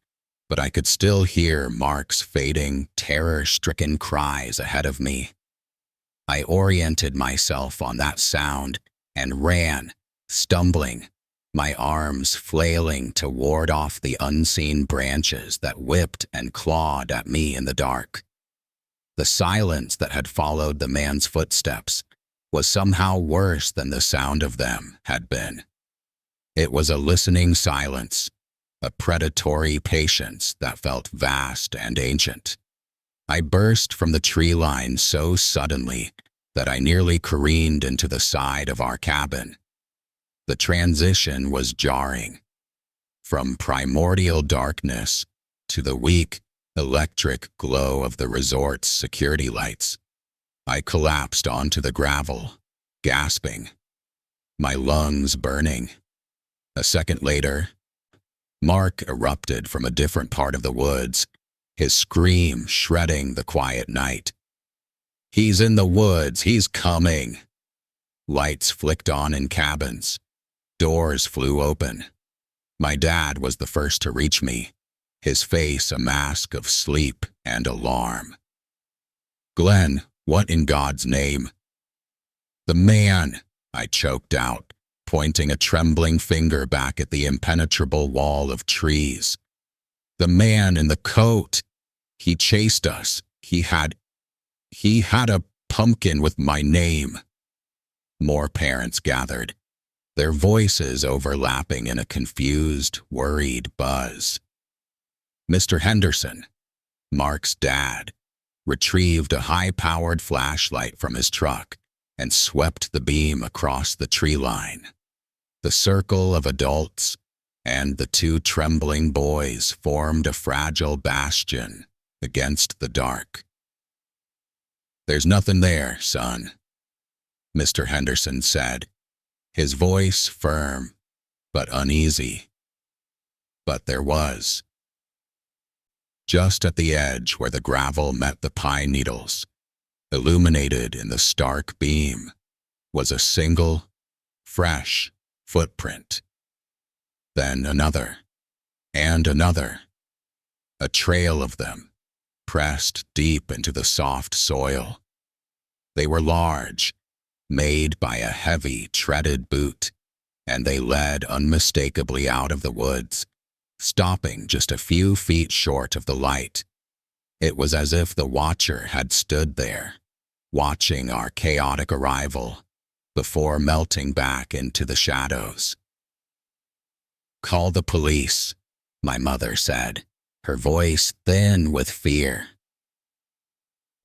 A: but I could still hear Mark's fading, terror-stricken cries ahead of me. I oriented myself on that sound and ran, stumbling, my arms flailing to ward off the unseen branches that whipped and clawed at me in the dark. The silence that had followed the man's footsteps was somehow worse than the sound of them had been. It was a listening silence, a predatory patience that felt vast and ancient. I burst from the tree line so suddenly that I nearly careened into the side of our cabin. The transition was jarring. From primordial darkness to the weak, electric glow of the resort's security lights, I collapsed onto the gravel, gasping, my lungs burning. A second later, Mark erupted from a different part of the woods, his scream shredding the quiet night. "He's in the woods, he's coming!" Lights flicked on in cabins. Doors flew open. My dad was the first to reach me, his face a mask of sleep and alarm. "Glenn, what in God's name?" "The man," I choked out, pointing a trembling finger back at the impenetrable wall of trees. "The man in the coat. He chased us. He had a pumpkin with my name." More parents gathered, their voices overlapping in a confused, worried buzz. Mr. Henderson, Mark's dad, retrieved a high-powered flashlight from his truck and swept the beam across the tree line. The circle of adults and the two trembling boys formed a fragile bastion against the dark. "There's nothing there, son," Mr. Henderson said, his voice firm but uneasy. But there was. Just at the edge where the gravel met the pine needles, illuminated in the stark beam, was a single, fresh footprint. Then another, and another. A trail of them, pressed deep into the soft soil. They were large, made by a heavy, treaded boot, and they led unmistakably out of the woods, stopping just a few feet short of the light. It was as if the watcher had stood there, watching our chaotic arrival before melting back into the shadows. "Call the police," my mother said, her voice thin with fear.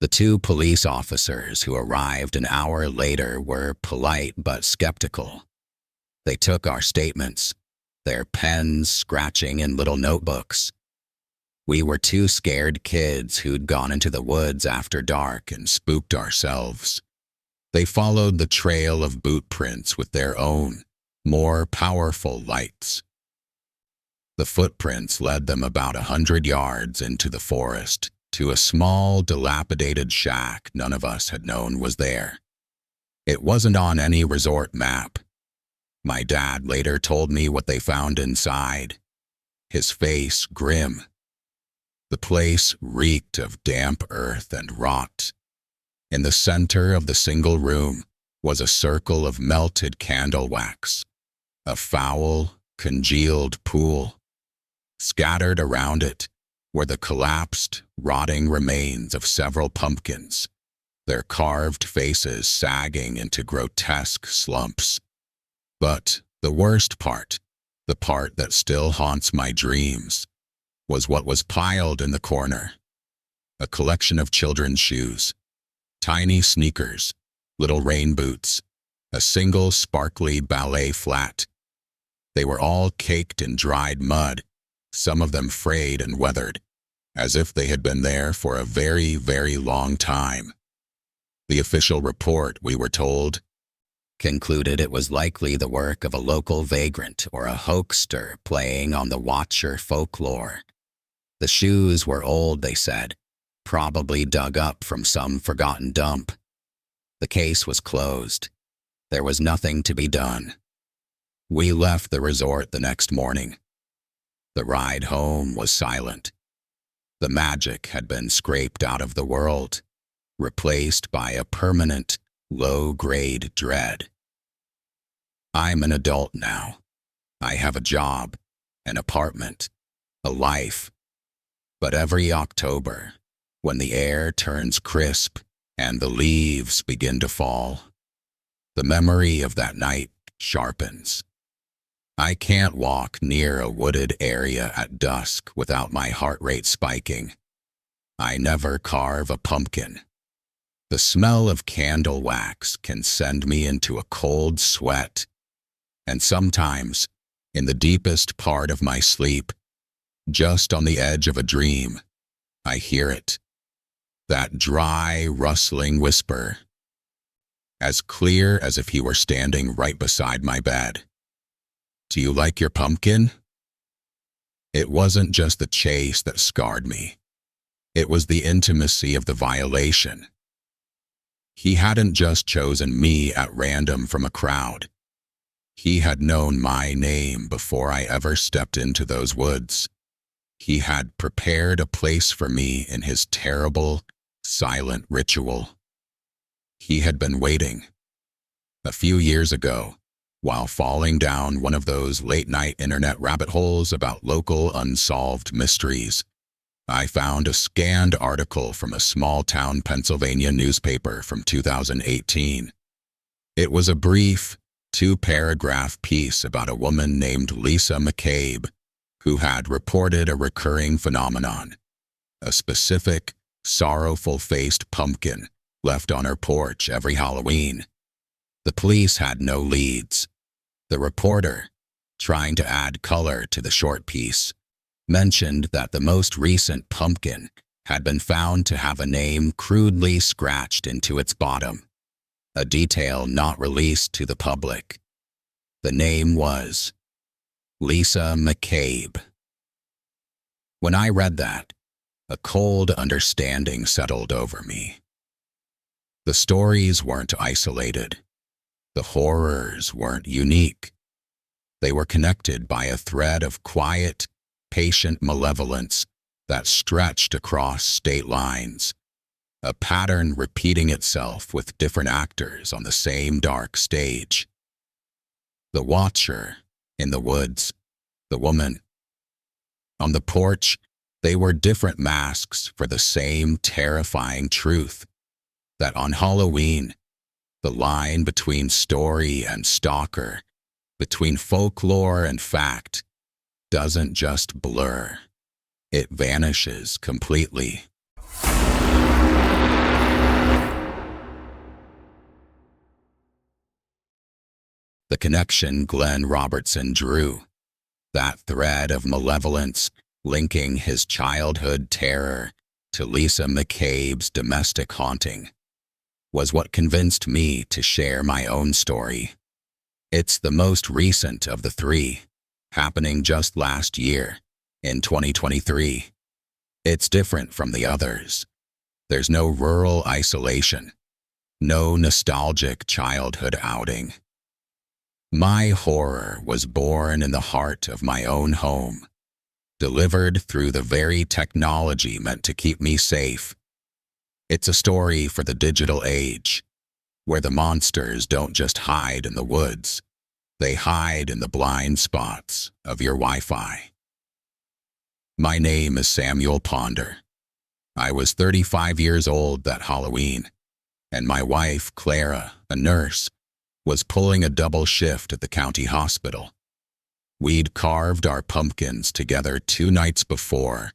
A: The two police officers who arrived an hour later were polite but skeptical. They took our statements, their pens scratching in little notebooks. We were two scared kids who'd gone into the woods after dark and spooked ourselves. They followed the trail of boot prints with their own, more powerful lights. The footprints led them about 100 yards into the forest to a small, dilapidated shack none of us had known was there. It wasn't on any resort map. My dad later told me what they found inside, his face grim. The place reeked of damp earth and rot. In the center of the single room was a circle of melted candle wax, a foul, congealed pool. Scattered around it were the collapsed, rotting remains of several pumpkins, their carved faces sagging into grotesque slumps. But the worst part, the part that still haunts my dreams, was what was piled in the corner. A collection of children's shoes, tiny sneakers, little rain boots, a single sparkly ballet flat. They were all caked in dried mud, some of them frayed and weathered, as if they had been there for a very, very long time. The official report, we were told, concluded it was likely the work of a local vagrant or a hoaxer playing on the watcher folklore. The shoes were old, they said, probably dug up from some forgotten dump. The case was closed. There was nothing to be done. We left the resort the next morning. The ride home was silent. The magic had been scraped out of the world, replaced by a permanent, low-grade dread. I'm an adult now. I have a job, an apartment, a life. But every October, when the air turns crisp and the leaves begin to fall, the memory of that night sharpens. I can't walk near a wooded area at dusk without my heart rate spiking. I never carve a pumpkin. The smell of candle wax can send me into a cold sweat. And sometimes, in the deepest part of my sleep, just on the edge of a dream, I hear it. That dry, rustling whisper, as clear as if he were standing right beside my bed. "Do you like your pumpkin?" It wasn't just the chase that scarred me. It was the intimacy of the violation. He hadn't just chosen me at random from a crowd. He had known my name before I ever stepped into those woods. He had prepared a place for me in his terrible, silent ritual. He had been waiting. A few years ago, while falling down one of those late-night internet rabbit holes about local unsolved mysteries, I found a scanned article from a small-town Pennsylvania newspaper from 2018. It was a brief, 2-paragraph piece about a woman named Lisa McCabe, who had reported a recurring phenomenon, a specific, sorrowful-faced pumpkin left on her porch every Halloween. The police had no leads. The reporter, trying to add color to the short piece, mentioned that the most recent pumpkin had been found to have a name crudely scratched into its bottom, a detail not released to the public. The name was Lisa McCabe. When I read that, a cold understanding settled over me. The stories weren't isolated. The horrors weren't unique. They were connected by a thread of quiet, patient malevolence that stretched across state lines, a pattern repeating itself with different actors on the same dark stage. The watcher in the woods, the woman, On the porch, they were different masks for the same terrifying truth that on Halloween, the line between story and stalker, between folklore and fact, doesn't just blur. It vanishes completely. The connection Glenn Robertson drew, that thread of malevolence linking his childhood terror to Lisa McCabe's domestic haunting, was what convinced me to share my own story. It's the most recent of the three, happening just last year, in 2023. It's different from the others. There's no rural isolation, no nostalgic childhood outing. My horror was born in the heart of my own home, delivered through the very technology meant to keep me safe. It's a story for the digital age, where the monsters don't just hide in the woods, they hide in the blind spots of your Wi-Fi. My name is Samuel Ponder. I was 35 years old that Halloween, and my wife, Clara, a nurse, was pulling a double shift at the county hospital. We'd carved our pumpkins together 2 nights before,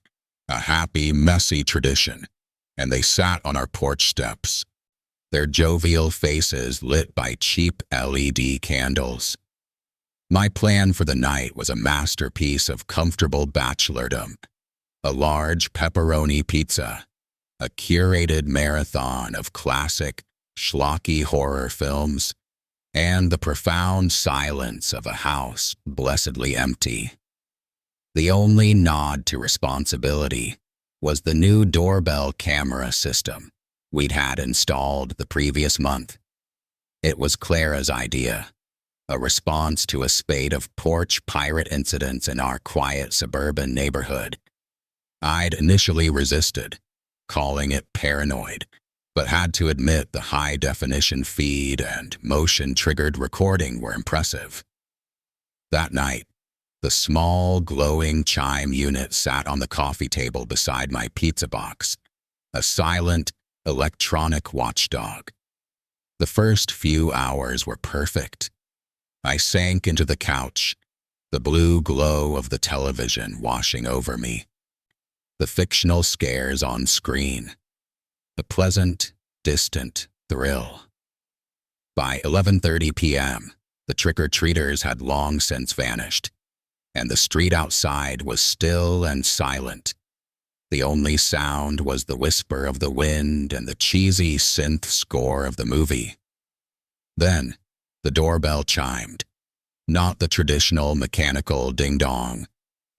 A: a happy, messy tradition, and they sat on our porch steps, their jovial faces lit by cheap LED candles. My plan for the night was a masterpiece of comfortable bachelordom, a large pepperoni pizza, a curated marathon of classic, schlocky horror films, and the profound silence of a house blessedly empty. The only nod to responsibility was the new doorbell camera system we'd had installed the previous month. It was Clara's idea, a response to a spate of porch pirate incidents in our quiet suburban neighborhood. I'd initially resisted, calling it paranoid, but had to admit the high-definition feed and motion-triggered recording were impressive. That night, the small, glowing chime unit sat on the coffee table beside my pizza box, a silent, electronic watchdog. The first few hours were perfect. I sank into the couch, the blue glow of the television washing over me, the fictional scares on screen, the pleasant, distant thrill. By 11:30 p.m., the trick-or-treaters had long since vanished, and the street outside was still and silent. The only sound was the whisper of the wind and the cheesy synth score of the movie. Then, the doorbell chimed, not the traditional mechanical ding-dong,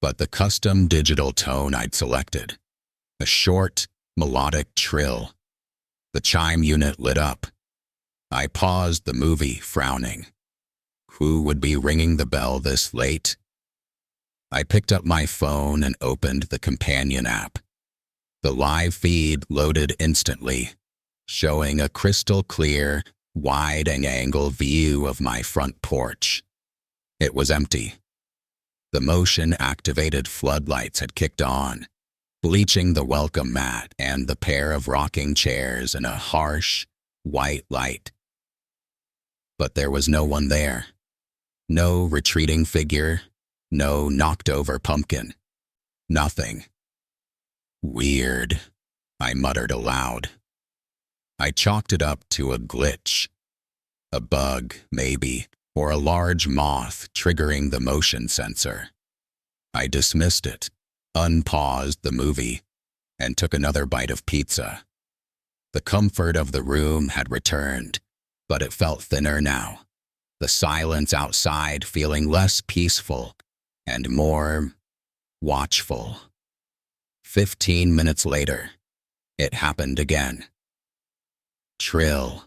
A: but the custom digital tone I'd selected, a short, melodic trill. The chime unit lit up. I paused the movie, frowning. Who would be ringing the bell this late? I picked up my phone and opened the companion app. The live feed loaded instantly, showing a crystal-clear, wide-angle view of my front porch. It was empty. The motion-activated floodlights had kicked on, bleaching the welcome mat and the pair of rocking chairs in a harsh, white light. But there was no one there. No retreating figure, no knocked-over pumpkin. Nothing. Weird, I muttered aloud. I chalked it up to a glitch. A bug, maybe, or a large moth triggering the motion sensor. I dismissed it, unpaused the movie, and took another bite of pizza. The comfort of the room had returned, but it felt thinner now, the silence outside feeling less peaceful and more watchful. 15 minutes later, it happened again. Trill.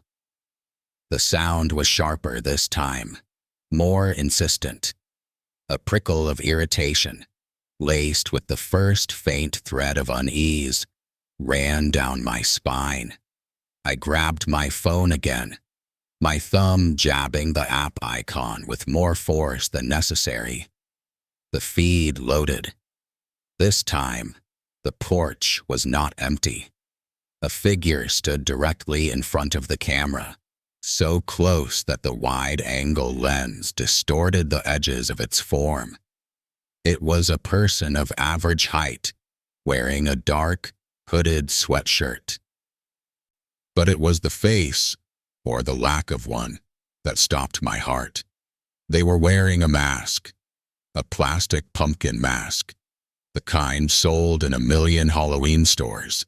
A: The sound was sharper this time, more insistent. A prickle of irritation, laced with the first faint thread of unease, ran down my spine. I grabbed my phone again, my thumb jabbing the app icon with more force than necessary. The feed loaded. This time, the porch was not empty. A figure stood directly in front of the camera, so close that the wide-angle lens distorted the edges of its form. It was a person of average height, wearing a dark, hooded sweatshirt. But it was the face, or the lack of one, that stopped my heart. They were wearing a mask, a plastic pumpkin mask, the kind sold in 1,000,000 Halloween stores.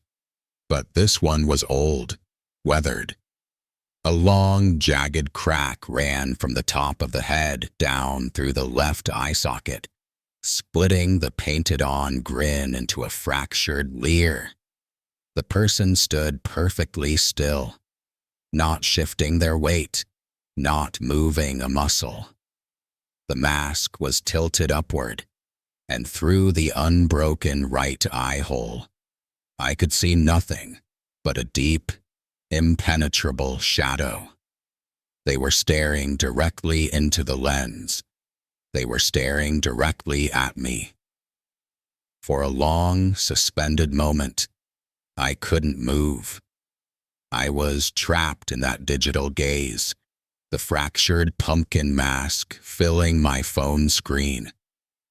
A: But this one was old, weathered. A long, jagged crack ran from the top of the head down through the left eye socket, splitting the painted-on grin into a fractured leer. The person stood perfectly still, not shifting their weight, not moving a muscle. The mask was tilted upward, and through the unbroken right eye hole, I could see nothing but a deep, impenetrable shadow. They were staring directly into the lens. They were staring directly at me. For a long, suspended moment, I couldn't move. I was trapped in that digital gaze, the fractured pumpkin mask filling my phone screen,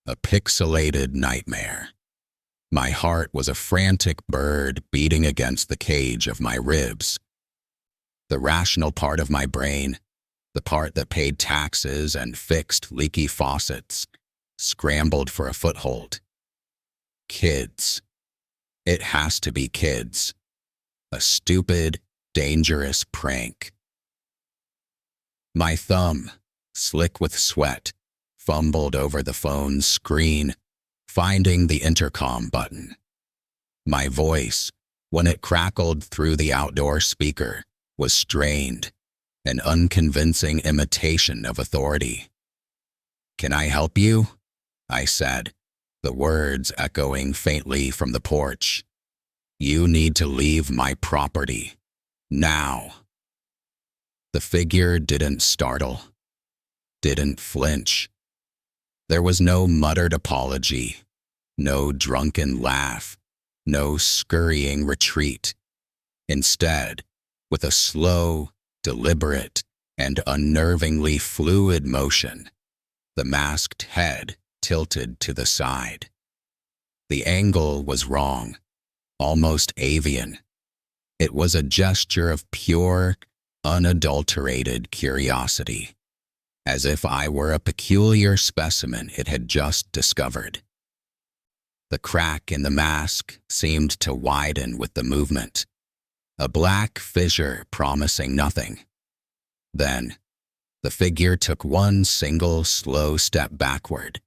A: a pixelated nightmare. My heart was a frantic bird beating against the cage of my ribs. The rational part of my brain, the part that paid taxes and fixed leaky faucets, scrambled for a foothold. Kids. It has to be kids. A stupid, dangerous prank. My thumb, slick with sweat, fumbled over the phone's screen, finding the intercom button. My voice, when it crackled through the outdoor speaker, was strained, an unconvincing imitation of authority. "Can I help you?" I said, the words echoing faintly from the porch. "You need to leave my property. Now." The figure didn't startle, didn't flinch. There was no muttered apology, no drunken laugh, no scurrying retreat. Instead, with a slow, deliberate, and unnervingly fluid motion, the masked head tilted to the side. The angle was wrong, almost avian. It was a gesture of pure, unadulterated curiosity, as if I were a peculiar specimen it had just discovered. The crack in the mask seemed to widen with the movement, a black fissure promising nothing. Then, the figure took one single slow step backward,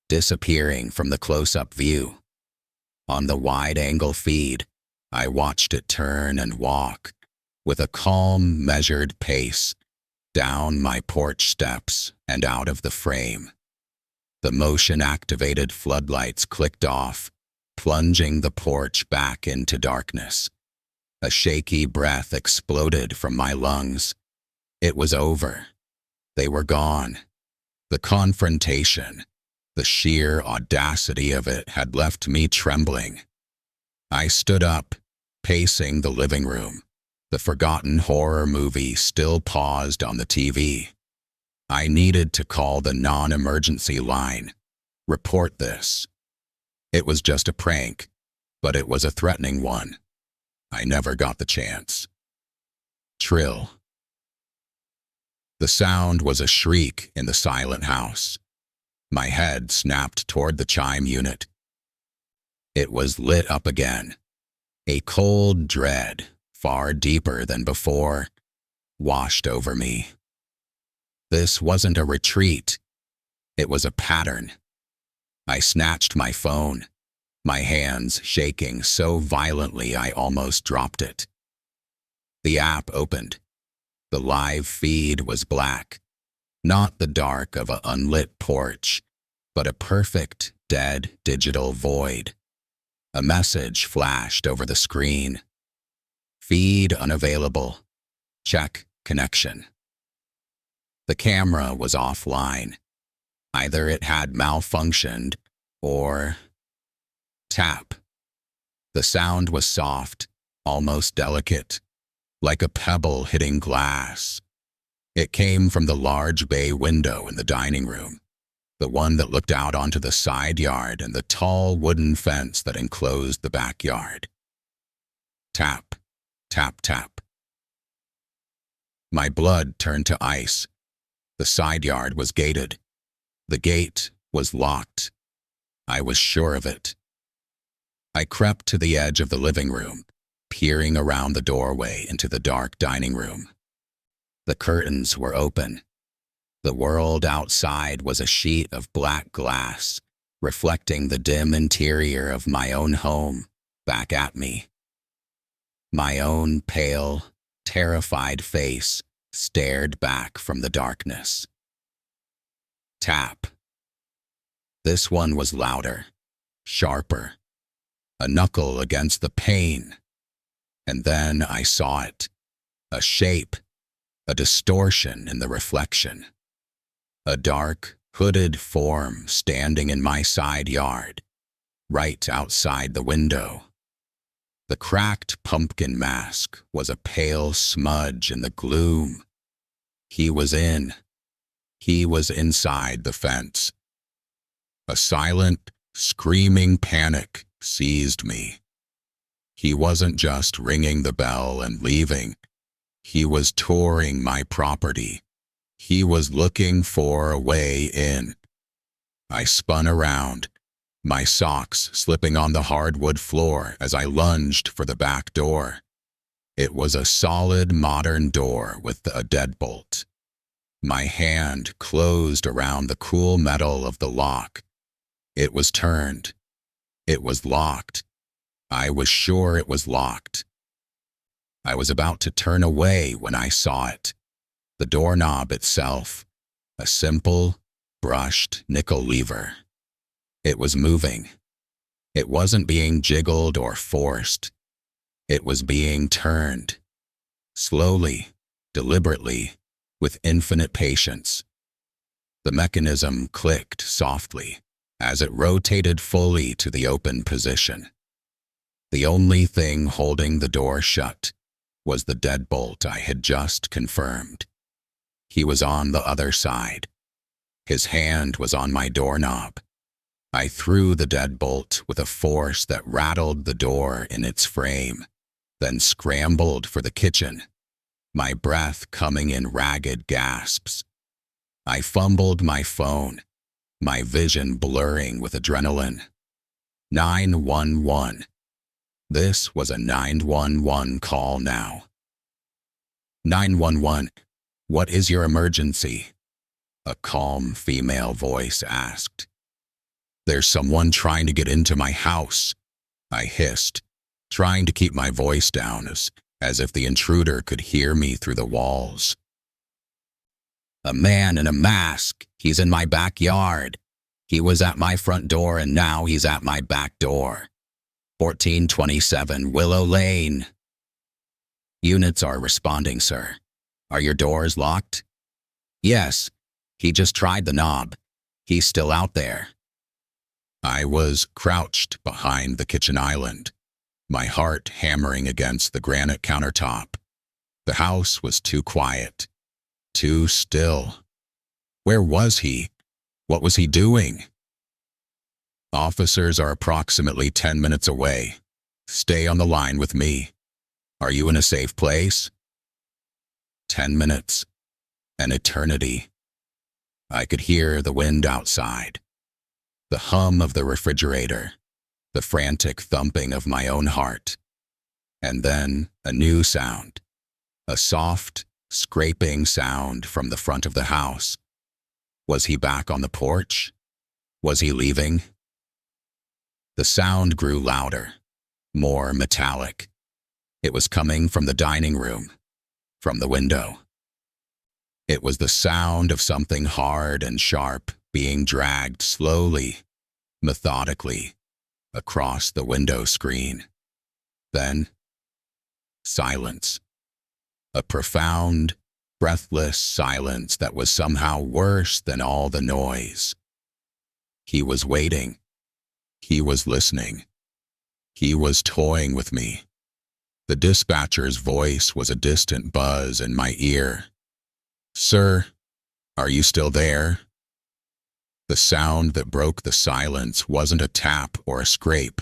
A: disappearing from the close-up view. On the wide-angle feed, I watched it turn and walk, with a calm, measured pace, down my porch steps and out of the frame. The motion-activated floodlights clicked off, plunging the porch back into darkness. A shaky breath exploded from my lungs. It was over. They were gone. The confrontation, the sheer audacity of it had left me trembling. I stood up, pacing the living room, the forgotten horror movie still paused on the TV. I needed to call the non-emergency line. Report this. It was just a prank, but it was a threatening one. I never got the chance. Trill. The sound was a shriek in the silent house. My head snapped toward the chime unit. It was lit up again. A cold dread, far deeper than before, washed over me. This wasn't a retreat. It was a pattern. I snatched my phone, my hands shaking so violently I almost dropped it. The app opened. The live feed was black, not the dark of an unlit porch, but a perfect, dead digital void. A message flashed over the screen. Feed unavailable. Check connection. The camera was offline. Either it had malfunctioned, or Tap. The sound was soft, almost delicate, like a pebble hitting glass. It came from the large bay window in the dining room, the one that looked out onto the side yard and the tall wooden fence that enclosed the backyard. Tap, tap, tap. My blood turned to ice. The side yard was gated. The gate was locked. I was sure of it. I crept to the edge of the living room, peering around the doorway into the dark dining room. The curtains were open. The world outside was a sheet of black glass, reflecting the dim interior of my own home back at me. My own pale, terrified face stared back from the darkness. Tap. This one was louder, sharper, a knuckle against the pane. And then I saw it, a shape, a distortion in the reflection. A dark, hooded form standing in my side yard, right outside the window. The cracked pumpkin mask was a pale smudge in the gloom. He was inside the fence. A silent, screaming panic seized me. He wasn't just ringing the bell and leaving. He was touring my property. He was looking for a way in. I spun around, my socks slipping on the hardwood floor as I lunged for the back door. It was a solid modern door with a deadbolt. My hand closed around the cool metal of the lock. It was turned. It was locked. I was sure it was locked. I was about to turn away when I saw it. The doorknob itself, a simple, brushed nickel lever. It was moving. It wasn't being jiggled or forced. It was being turned. Slowly, deliberately, with infinite patience. The mechanism clicked softly as it rotated fully to the open position. The only thing holding the door shut was the deadbolt I had just confirmed. He was on the other side. His hand was on my doorknob. I threw the deadbolt with a force that rattled the door in its frame, then scrambled for the kitchen, my breath coming in ragged gasps. I fumbled my phone, my vision blurring with adrenaline. 911. This was a 911 call now. 911, what is your emergency? A calm female voice asked. There's someone trying to get into my house, I hissed, trying to keep my voice down as if the intruder could hear me through the walls. A man in a mask. He's in my backyard. He was at my front door and now he's at my back door. 1427 Willow Lane. Units are responding, sir. Are your doors locked? Yes. He just tried the knob. He's still out there. I was crouched behind the kitchen island, my heart hammering against the granite countertop. The house was too quiet, too still. Where was he? What was he doing? Officers are approximately 10 minutes away. Stay on the line with me. Are you in a safe place? 10 minutes. An eternity. I could hear the wind outside, the hum of the refrigerator, the frantic thumping of my own heart. And then a new sound, a soft, scraping sound from the front of the house. Was he back on the porch? Was he leaving? The sound grew louder, more metallic. It was coming from the dining room, from the window. It was the sound of something hard and sharp being dragged slowly, methodically, across the window screen. Then, silence. A profound, breathless silence that was somehow worse than all the noise. He was waiting. He was listening. He was toying with me. The dispatcher's voice was a distant buzz in my ear. "Sir, are you still there?" The sound that broke the silence wasn't a tap or a scrape.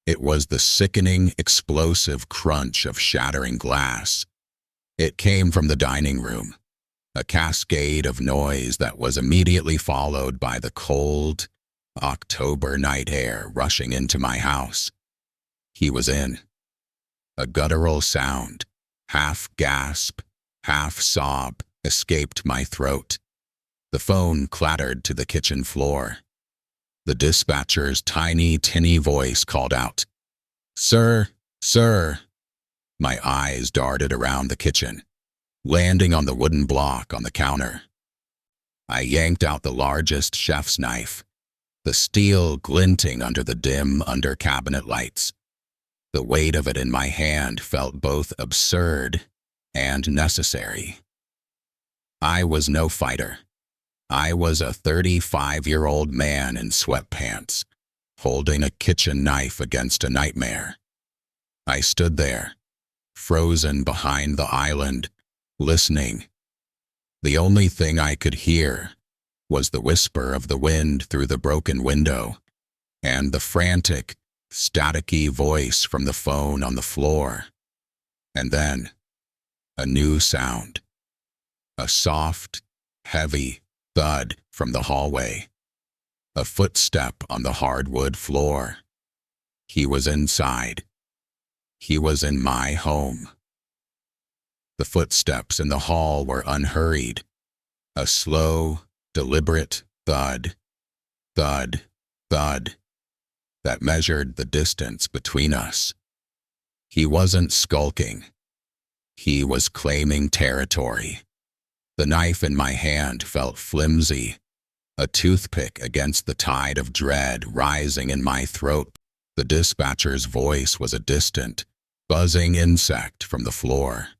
A: It was the sickening, explosive crunch of shattering glass. It came from the dining room, a cascade of noise that was immediately followed by the cold, October night air rushing into my house. He was in. A guttural sound, half gasp, half sob, escaped my throat. The phone clattered to the kitchen floor. The dispatcher's tiny, tinny voice called out, "Sir, sir." My eyes darted around the kitchen, landing on the wooden block on the counter. I yanked out the largest chef's knife, the steel glinting under the dim under-cabinet lights. The weight of it in my hand felt both absurd and necessary. I was no fighter. I was a 35-year-old man in sweatpants, holding a kitchen knife against a nightmare. I stood there, frozen behind the island, listening. The only thing I could hear was the whisper of the wind through the broken window and the frantic, staticky voice from the phone on the floor. And then, a new sound. A soft, heavy thud from the hallway. A footstep on the hardwood floor. He was inside. He was in my home. The footsteps in the hall were unhurried. A slow, deliberate thud, thud, thud, that measured the distance between us. He wasn't skulking. He was claiming territory. The knife in my hand felt flimsy, a toothpick against the tide of dread rising in my throat. The dispatcher's voice was a distant, buzzing insect from the floor.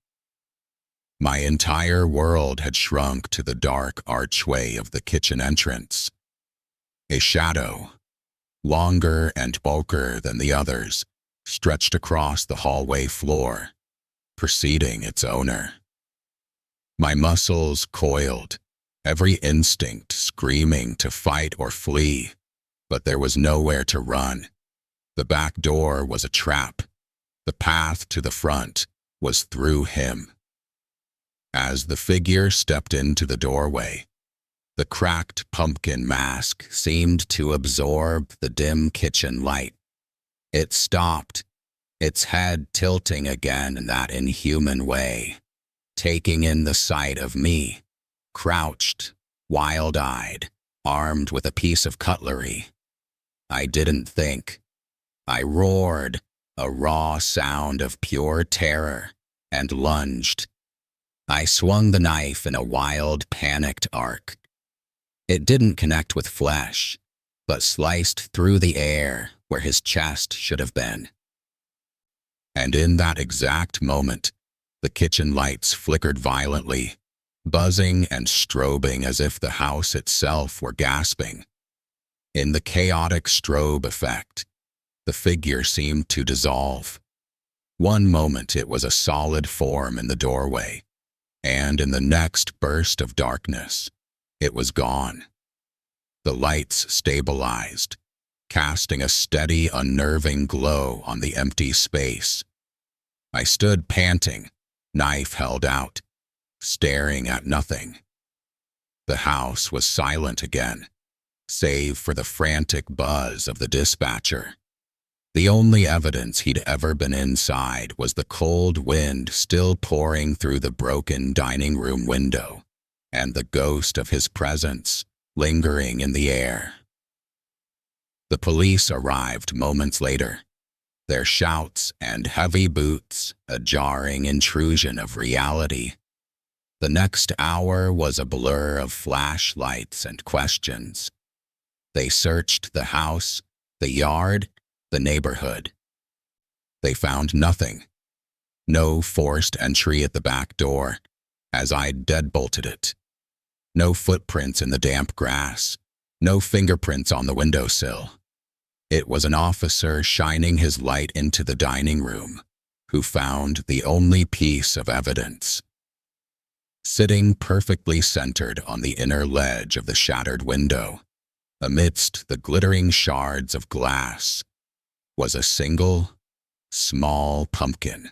A: My entire world had shrunk to the dark archway of the kitchen entrance. A shadow, longer and bulkier than the others, stretched across the hallway floor, preceding its owner. My muscles coiled, every instinct screaming to fight or flee, but there was nowhere to run. The back door was a trap. The path to the front was through him. As the figure stepped into the doorway, the cracked pumpkin mask seemed to absorb the dim kitchen light. It stopped, its head tilting again in that inhuman way, taking in the sight of me, crouched, wild-eyed, armed with a piece of cutlery. I didn't think. I roared, a raw sound of pure terror, and lunged. I swung the knife in a wild, panicked arc. It didn't connect with flesh, but sliced through the air where his chest should have been. And in that exact moment, the kitchen lights flickered violently, buzzing and strobing as if the house itself were gasping. In the chaotic strobe effect, the figure seemed to dissolve. One moment it was a solid form in the doorway, and in the next burst of darkness, it was gone. The lights stabilized, casting a steady, unnerving glow on the empty space. I stood panting, knife held out, staring at nothing. The house was silent again, save for the frantic buzz of the dispatcher. The only evidence he'd ever been inside was the cold wind still pouring through the broken dining room window, and the ghost of his presence lingering in the air. The police arrived moments later, their shouts and heavy boots a jarring intrusion of reality. The next hour was a blur of flashlights and questions. They searched the house, the yard, the neighborhood. They found nothing. No forced entry at the back door, as I'd deadbolted it. No footprints in the damp grass. No fingerprints on the windowsill. It was an officer shining his light into the dining room, who found the only piece of evidence. Sitting perfectly centered on the inner ledge of the shattered window, amidst the glittering shards of glass, was a single, small pumpkin.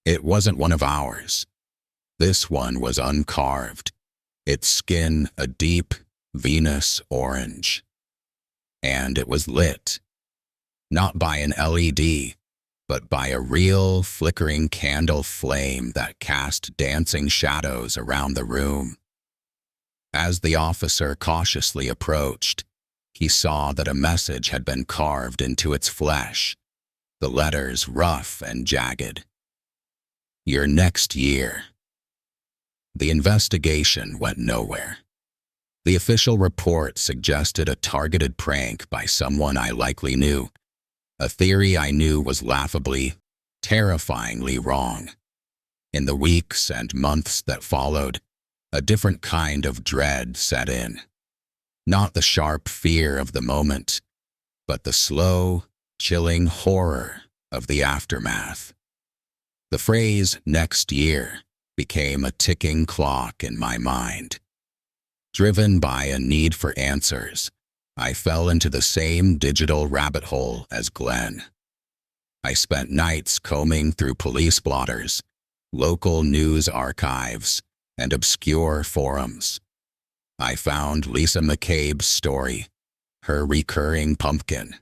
A: It wasn't one of ours. This one was uncarved, its skin a deep Venus orange. And it was lit, not by an LED, but by a real flickering candle flame that cast dancing shadows around the room. As the officer cautiously approached, he saw that a message had been carved into its flesh, the letters rough and jagged. Your next year. The investigation went nowhere. The official report suggested a targeted prank by someone I likely knew, a theory I knew was laughably, terrifyingly wrong. In the weeks and months that followed, a different kind of dread set in. Not the sharp fear of the moment, but the slow, chilling horror of the aftermath. The phrase "next year" became a ticking clock in my mind. Driven by a need for answers, I fell into the same digital rabbit hole as Glenn. I spent nights combing through police blotters, local news archives, and obscure forums. I found Lisa McCabe's story, her recurring pumpkin.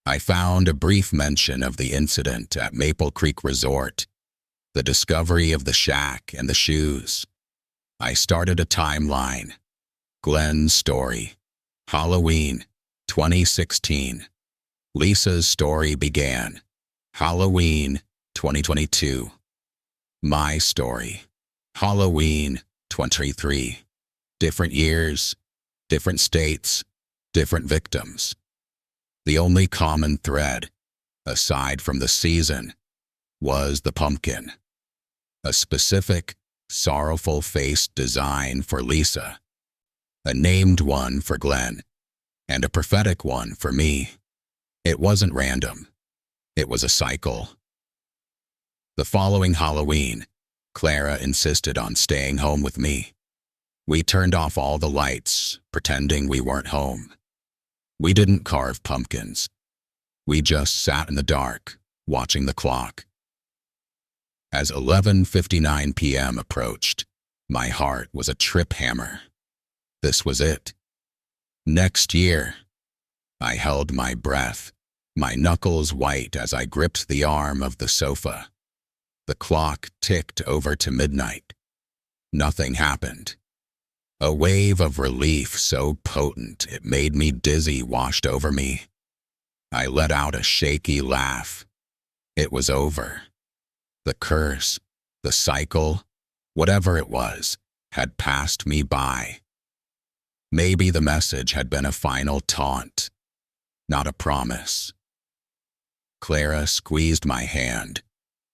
A: I found a brief mention of the incident at Maple Creek Resort, the discovery of the shack and the shoes. I started a timeline. Glenn's story. Halloween, 2016. Lisa's story began. Halloween, 2022. My story. Halloween, 23. Different years, different states, different victims. The only common thread, aside from the season, was the pumpkin. A specific, sorrowful-faced design for Lisa, a named one for Glenn, and a prophetic one for me. It wasn't random. It was a cycle. The following Halloween, Clara insisted on staying home with me. We turned off all the lights, pretending we weren't home. We didn't carve pumpkins. We just sat in the dark, watching the clock. As 11:59 p.m. approached, my heart was a trip hammer. This was it. Next year. I held my breath, my knuckles white as I gripped the arm of the sofa. The clock ticked over to midnight. Nothing happened. A wave of relief so potent it made me dizzy washed over me. I let out a shaky laugh. It was over. The curse, the cycle, whatever it was, had passed me by. Maybe the message had been a final taunt, not a promise. Clara squeezed my hand,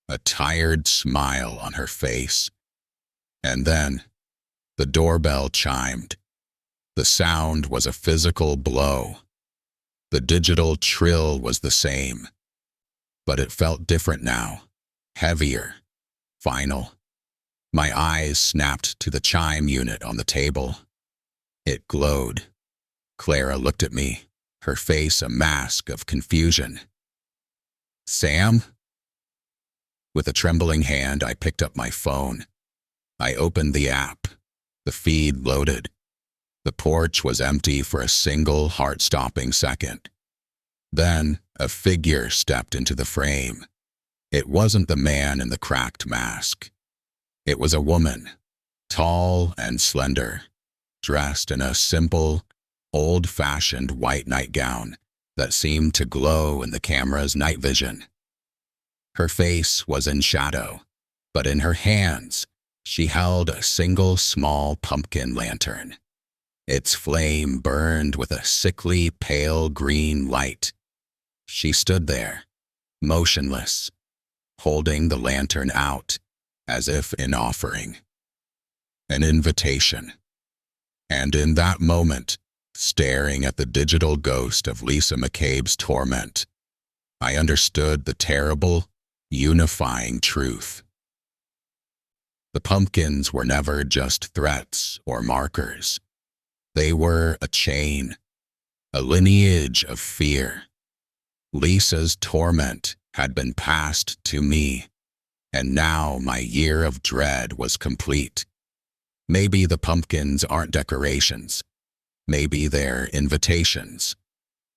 A: a tired smile on her face. And then, the doorbell chimed. The sound was a physical blow. The digital trill was the same, but it felt different now, heavier, final. My eyes snapped to the chime unit on the table. It glowed. Clara looked at me, her face a mask of confusion. Sam? With a trembling hand, I picked up my phone. I opened the app. The feed loaded. The porch was empty for a single heart-stopping second. Then, a figure stepped into the frame. It wasn't the man in the cracked mask. It was a woman, tall and slender, dressed in a simple, old-fashioned white nightgown that seemed to glow in the camera's night vision. Her face was in shadow, but in her hands, she held a single small pumpkin lantern. Its flame burned with a sickly pale green light. She stood there, motionless, holding the lantern out, as if in offering. An invitation. And in that moment, staring at the digital ghost of Lisa McCabe's torment, I understood the terrible, unifying truth. The pumpkins were never just threats or markers. They were a chain, a lineage of fear. Lisa's torment had been passed to me, and now my year of dread was complete. Maybe the pumpkins aren't decorations. Maybe they're invitations.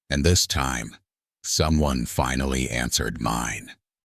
A: And this time, someone finally answered mine.